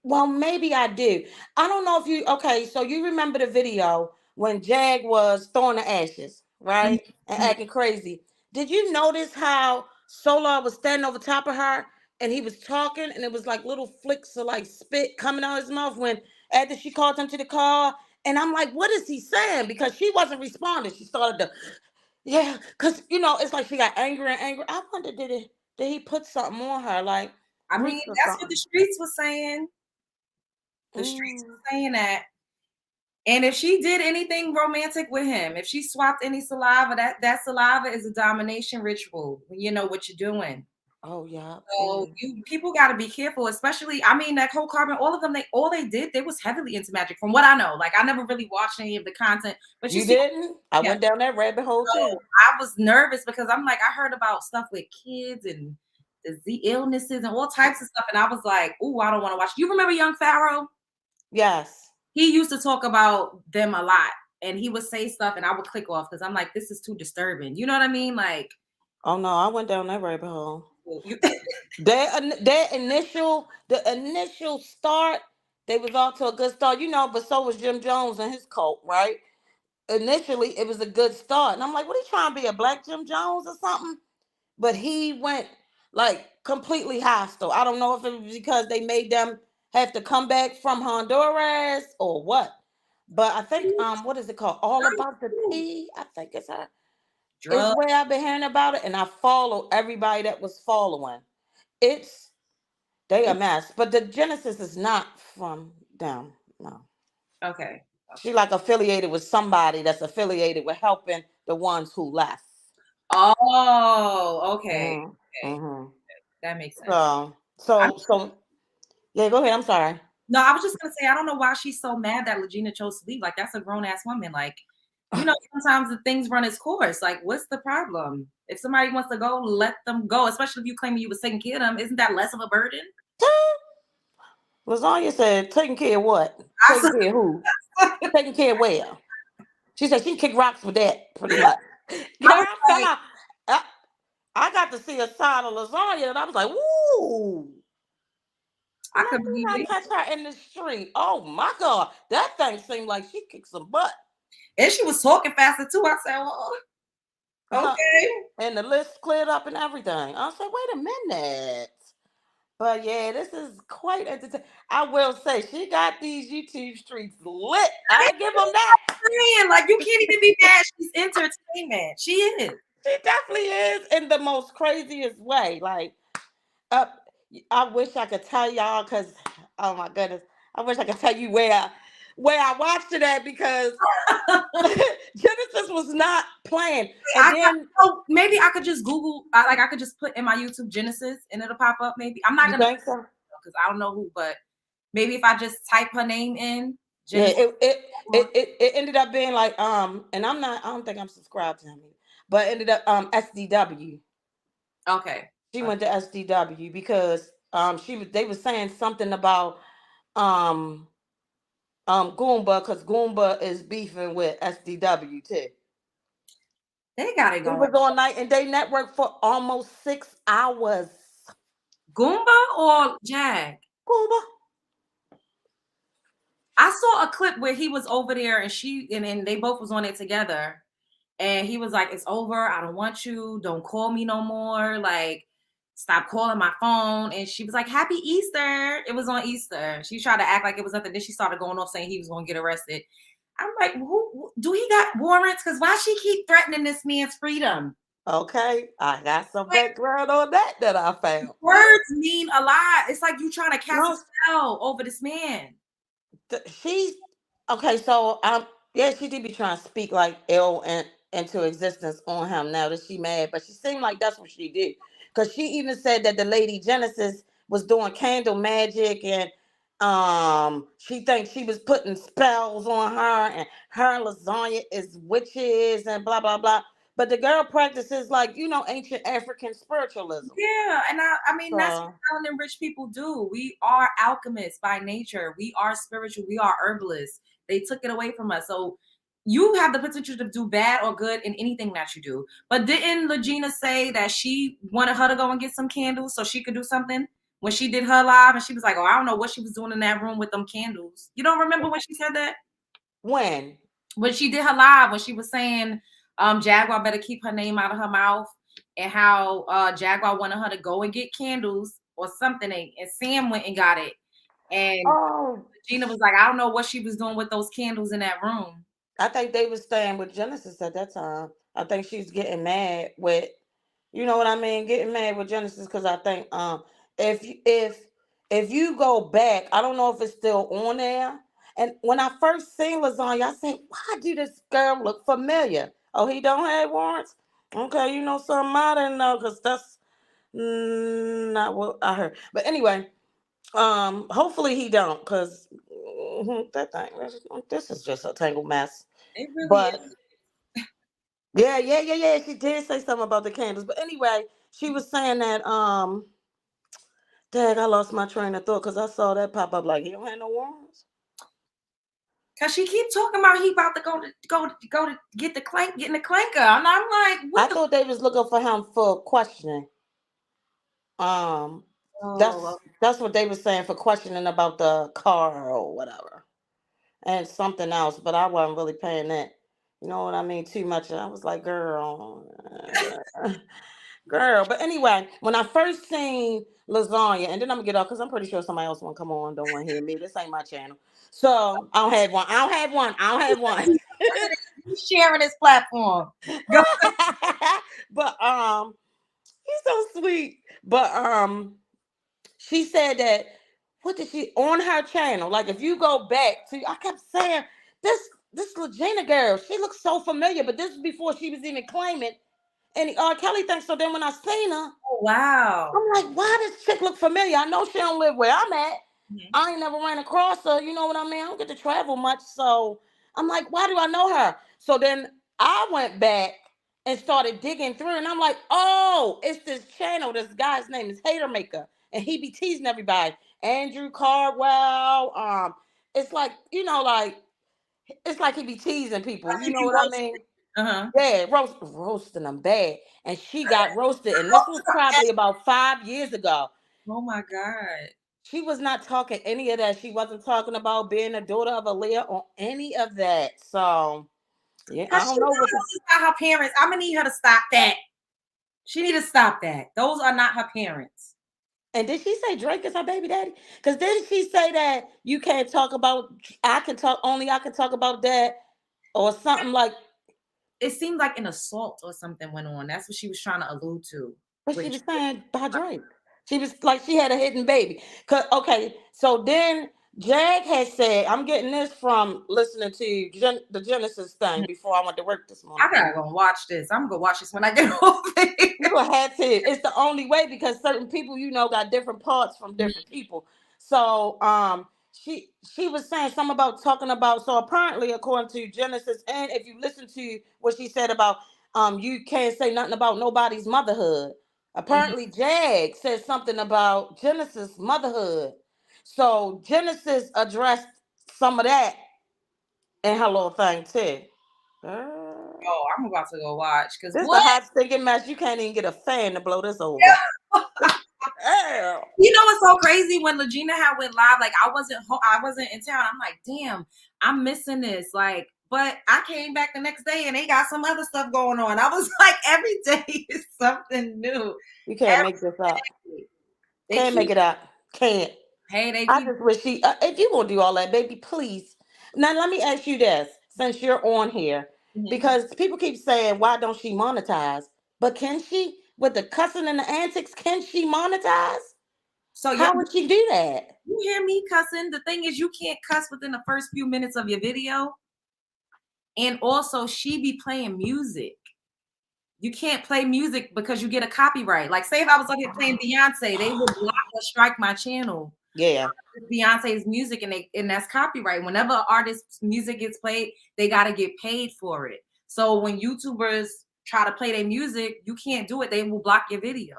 Well, maybe I do. I don't know if you, okay, so you remember the video when Jag was throwing the ashes, right? Mm-hmm. And acting crazy. Did you notice how Solar was standing over top of her and he was talking, and it was like little flicks of like spit coming out of his mouth after she called him to the car? And I'm like, what is he saying? Because she wasn't responding. She started to Yeah, because it's like she got angry and angry. I wonder did he put something on her like I mean, roots or that's what the something? streets was saying. The streets Mm. were saying that. And if she did anything romantic with him, if she swapped any saliva, that saliva is a domination ritual. You know what you're doing. Oh yeah. So people got to be careful, especially. I mean, that whole Carbon, all of them, all they did, they was heavily into magic, from what I know. Like I never really watched any of the content, but you You see, didn't? I yeah. went down that rabbit hole So too. I was nervous because I'm like, I heard about stuff with kids and the illnesses and all types of stuff, and I was like, ooh, I don't want to watch. You remember Young Pharaoh? Yes. He used to talk about them a lot, and he would say stuff, and I would click off because I'm like, this is too disturbing. You know what I mean? Like, Oh no, I went down that rabbit hole. you, The initial start, they was off to a good start, but so was Jim Jones and his cult, right? Initially, it was a good start, and I'm like, what, he trying to be a black Jim Jones or something? But he went like completely hostile. I don't know if it was because they made them have to come back from Honduras or what. But I think what is it called? All About the Tea. I think it's her. Is drugs. where I've been hearing about it, and I follow everybody that was following. It's they a mess, but the Genesis is not from them. No, Okay. she like affiliated with somebody that's affiliated with helping the ones who left. Oh, okay. Okay. Mm-hmm. That makes sense. So, I, yeah. Go ahead. I'm sorry. no, I was just gonna say, I don't know why she's so mad that Legina chose to leave. Like, that's a grown ass woman. Like, sometimes the things run its course. Like, what's the problem? If somebody wants to go, let them go. Especially if you claim you was taking care of them, isn't that less of a burden? Lasagna said, "Taking care of what? I Taking care of who? Taking care of where?" She said she kicked rocks with that, pretty much. I Girl, was fell like, out. I got to see a side of lasagna, and I was like, "Woo!" I Let could me believe not it. touch her in the street. Oh my God, that thing seemed like she kicked some butt. And she was talking faster too. I said, well, okay. And the list cleared up and everything. I said, wait a minute. But yeah, this is quite entertaining. I will say she got these YouTube streets lit. I give them that. Man, like, you can't even be mad. She's entertainment. She is. She definitely is in the most craziest way. Like, uh, I wish I could tell y'all because, oh my goodness, I wish I could tell you where I watched it at because Genesis was not playing. And then Maybe I could just Google, I could just put in my YouTube Genesis and it'll pop up. Maybe I'm not you gonna, think so? because I don't know who, but maybe if I just type her name in, Yeah, Genesis. it ended up being like and I don't think I'm subscribed to him, but it ended up SDW. Okay. She went to SDW because they were saying something about um Goomba because Goomba is beefing with SDW too. They got it It going. was on night and day network for almost 6 hours. Goomba or Jag? Goomba. I saw a clip where he was over there and they both was on it together. And he was like, it's over. I don't want you. Don't call me no more. Like, stop calling my phone. And she was like, Happy Easter. It was on Easter. She tried to act like it was nothing. Then she started going off saying he was going to get arrested. I'm like, who do he got warrants? Because why she keep threatening this man's freedom? Okay, I got some Like, background on that I found. words mean a lot. It's like you trying to cast No, a spell over this man. she's okay. So yeah, she did be trying to speak like ill and into existence on him now that she mad, but she seemed like that's what she did because she even said that the lady Genesis was doing candle magic and she thinks she was putting spells on her and her and Lasagna is witches and blah blah blah. But the girl practices like ancient African spiritualism. Yeah, and I mean that's what So talented rich people do. We are alchemists by nature. We are spiritual. We are herbalists. They took it away from us. So you have the potential to do bad or good in anything that you do. But didn't Legina say that she wanted her to go and get some candles so she could do something when she did her live? And she was like, "Oh, I don't know what she was doing in that room with them candles." You don't remember when she said that? when When she did her live, when she was saying Jaguar better keep her name out of her mouth, and how Jaguar wanted her to go and get candles or something, and Sam went and got it, and oh Gina was like, I don't know what she was doing with those candles in that room. I think they was staying with Genesis at that time. I think she's getting mad with, you know what I mean, getting mad with Genesis because I think if if you go back, I don't know if it's still on there. And when I first seen Lasagna, I said, why do this girl look familiar? Oh, he don't have warrants? Okay, you know something I didn't know because that's not what I heard. But anyway, hopefully he don't because that thing, this is just a tangled mess. It really But is. yeah. She did say something about the candles. But anyway, she was saying that dang, I lost my train of thought because I saw that pop up like he don't have no warrants. Cause she keep talking about he about to go to get getting the clanker. And I'm like, I what the thought they was looking for him for questioning. Um oh that's what they were saying for questioning about the car or whatever. And something else, but I wasn't really paying that. You know what I mean? Too much. I was like, girl, girl. But anyway, when I first seen Lasagna, and then I'm gonna get off because I'm pretty sure somebody else want to come on. Don't want to hear me. This ain't my channel. So I don't have one. I don't have one. I don't have one. he's sharing his platform. Go But he's so sweet. But she said that what did she on her channel? Like if you go back to, I kept saying this Legina girl, she looks so familiar, but this is before she was even claiming any R. Kelly thing. So then when I seen her, oh, wow. I'm like, why does chick look familiar? I know she don't live where I'm at. Mhm. I ain't never ran across her. You know what I mean? I don't get to travel much, so I'm like, why do I know her? So then I went back and started digging through, and I'm like, oh, it's this channel. This guy's name is Hater Maker, and he be teasing everybody. Andrew Cardwell. It's like like it's like he be teasing people. You know what I mean? Uh-huh. Yeah, roasting them bad, and she got roasted, and this was probably about 5 years ago. Oh my God. She was not talking any of that. She wasn't talking about being a daughter of Aaliyah or any of that. So yeah, I Cause she don't know knows what. it's not her parents. I'm gonna need her to stop that. She need to stop that. Those are not her parents. And did she say Drake is her baby daddy? Because didn't she say that you can't talk about? I can talk only. I can talk about that or something like. It seemed like an assault or something went on. That's what she was trying to allude to. What she Which was saying by Drake. She was like she had a hidden baby. Okay, so then Jag had said, I'm getting this from listening to the Genesis thing before I went to work this morning. I gotta go watch this. I'm gonna watch this when I get home. You gonna have to. It's the only way because certain people, got different parts from different people. So she was saying something about talking about. So apparently, according to Genesis, and if you listen to what she said about you can't say nothing about nobody's motherhood. Mhm. Apparently, Jag said something about Genesis motherhood. So Genesis addressed some of that in her little thing too. Girl. Oh, I'm about to go watch because This is a what? hot stinking mess. You can't even get a fan to blow this over. Hell. You know what's so crazy? When Legina had went live, like I wasn't in town. I'm like, damn, I'm missing this. Like, but I came back the next day and they got some other stuff going on. I was like, every day is something new. You can't make this up. Every, they Can't make keep it up. Can't. they I keep just wish if you gonna do all that, baby, please. Now let me ask you this, since you're on here, Mhm. because people keep saying, why don't she monetize? But can she, with the cussing and the antics, can she monetize? So yeah, How would she do that? you hear me cussing. The thing is, you can't cuss within the first few minutes of your video. And also, she be playing music. You can't play music because you get a copyright. Like, say if I was up here playing Beyonce, they would block or strike my channel. Yeah. Beyonce's music, and that's copyright. Whenever an artist's music gets played, they got to get paid for it. So when YouTubers try to play their music, you can't do it. They will block your video.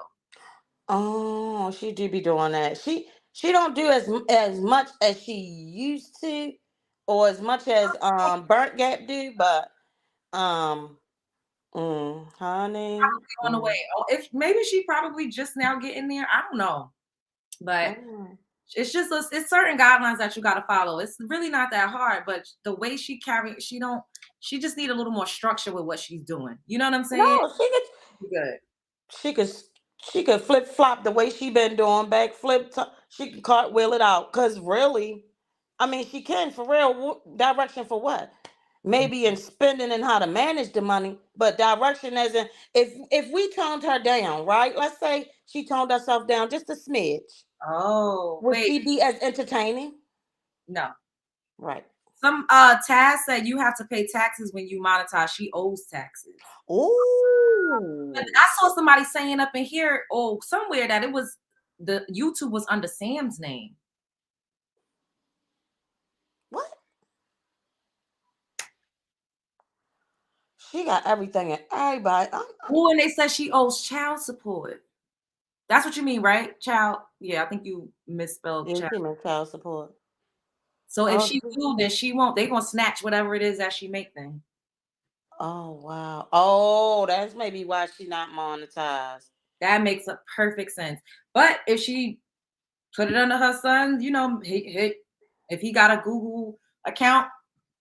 Oh, she do be doing that. She don't do as much as she used to, or as much as Burnt Gap do, but um honey. On the way. Oh, if maybe she probably just now getting there. I don't know, but Mm. it's just it's certain guidelines that you got to follow. It's really not that hard, but the way she just need a little more structure with what she's doing. You know what I'm saying? No, Good. she could she could flip flop the way she been doing back flip. She can cartwheel it out because really, I mean, she can for real. Direction for what? maybe in spending and how to manage the money, but direction as in if we toned her down, right? Let's say she toned herself down just a smidge. Oh, Would wait, she be as entertaining? no. Right. Some Taz said you have to pay taxes when you monetize. She owes taxes. But Ooh. I saw somebody saying up in here, or somewhere, that it was the YouTube was under Sam's name. What? She got everything and everybody. Oh, and they said she owes child support. That's what you mean, right? Child. Yeah, I think you misspelled Yeah, child. she meant child support. So if Oh, she do, then she won't. They're gonna snatch whatever it is that she make then. oh wow. Oh, that's maybe why she not monetized. That makes a perfect sense. But if she put it under her son, if he got a Google account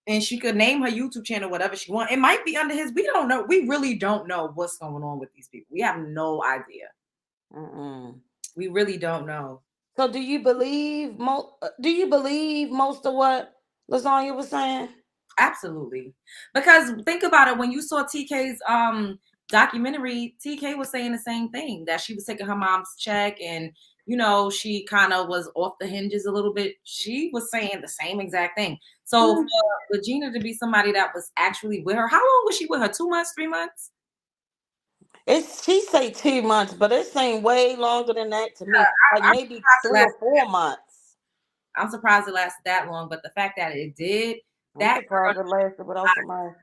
and she could name her YouTube channel whatever she want, it might be under his. We don't know. We really don't know what's going on with these people. We have no idea. We really don't know. So do you believe most of what Lasagna was saying? Absolutely. Because think about it, when you saw TK's documentary, TK was saying the same thing, that she was taking her mom's check and she kind of was off the hinges a little bit. She was saying the same exact thing. So for Regina to be somebody that was actually with her, how long was she with her? 2 months, 3 months? She say 2 months, but it seemed way longer than that to me. Like I'm maybe surprised 3 or 4 months. I'm surprised it lasted that long, but the fact that it did, I'm surprised it lasted without somebody.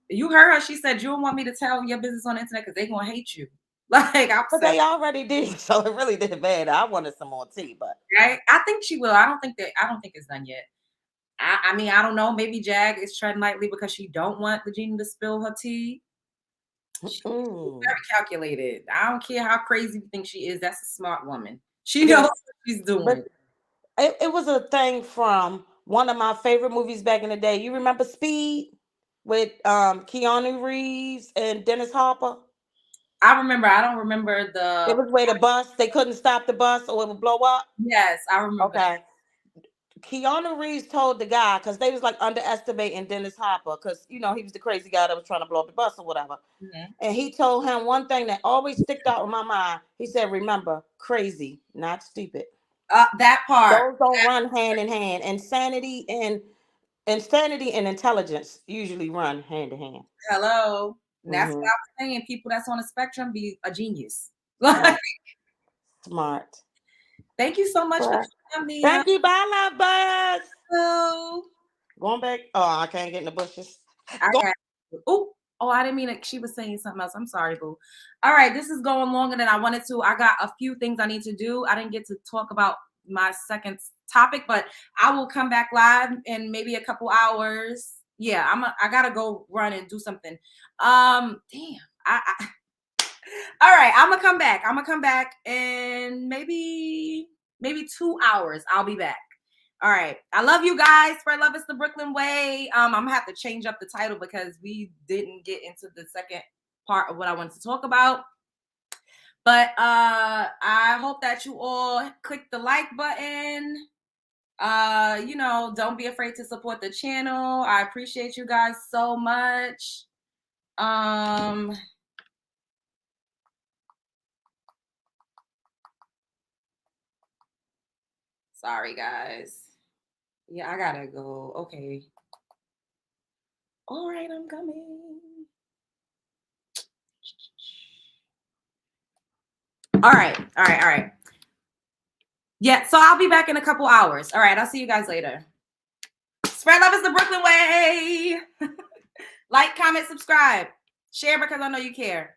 you heard her. She said, "You don't want me to tell your business on the internet because they're gonna hate you." Like, I'm But they already did, so it really didn't matter. I wanted some more tea, but I think she will. I don't think it's done yet. I mean, I don't know. Maybe Jag is treading lightly because she don't want Regina to spill her tea. She's very calculated. I don't care how crazy you think she is. That's a smart woman. She knows what she's doing. But it was a thing from one of my favorite movies back in the day. You remember Speed with Keanu Reeves and Dennis Hopper? I remember. I don't remember It was where the bus, they couldn't stop the bus or it would blow up. Yes, I remember. Okay. Keanu Reeves told the guy, because they was like underestimating Dennis Hopper, because he was the crazy guy that was trying to blow up the bus or whatever. Mm-hmm. And he told him one thing that always sticked out in my mind. He said, "Remember, crazy, not stupid." That part. Those don't run hand in hand. Insanity and intelligence usually run hand in hand. Hello. That's what I was saying. People that's on the spectrum be a genius. Like, Smart. thank you so much for coming, Mia. Thank you. Bye, love bugs. Hello. Going back. Oh, I can't get in the bushes. Oh, I didn't mean it. She was saying something else. I'm sorry, boo. All right, this is going longer than I wanted to. I got a few things I need to do. I didn't get to talk about my second topic, but I will come back live in maybe a couple hours. Yeah, I gotta go run and do something. Damn. All right, I'm gonna come back in maybe 2 hours. I'll be back. All right. I love you guys. Spread love is the Brooklyn way. I'm gonna have to change up the title because we didn't get into the second part of what I wanted to talk about. But I hope that you all click the like button. Don't be afraid to support the channel. I appreciate you guys so much. Sorry guys. Yeah, I gotta go. Okay. All right, I'm coming. All right. Yeah, so I'll be back in a couple hours. All right, I'll see you guys later. Spread love is the Brooklyn way. Like, comment, subscribe, share because I know you care.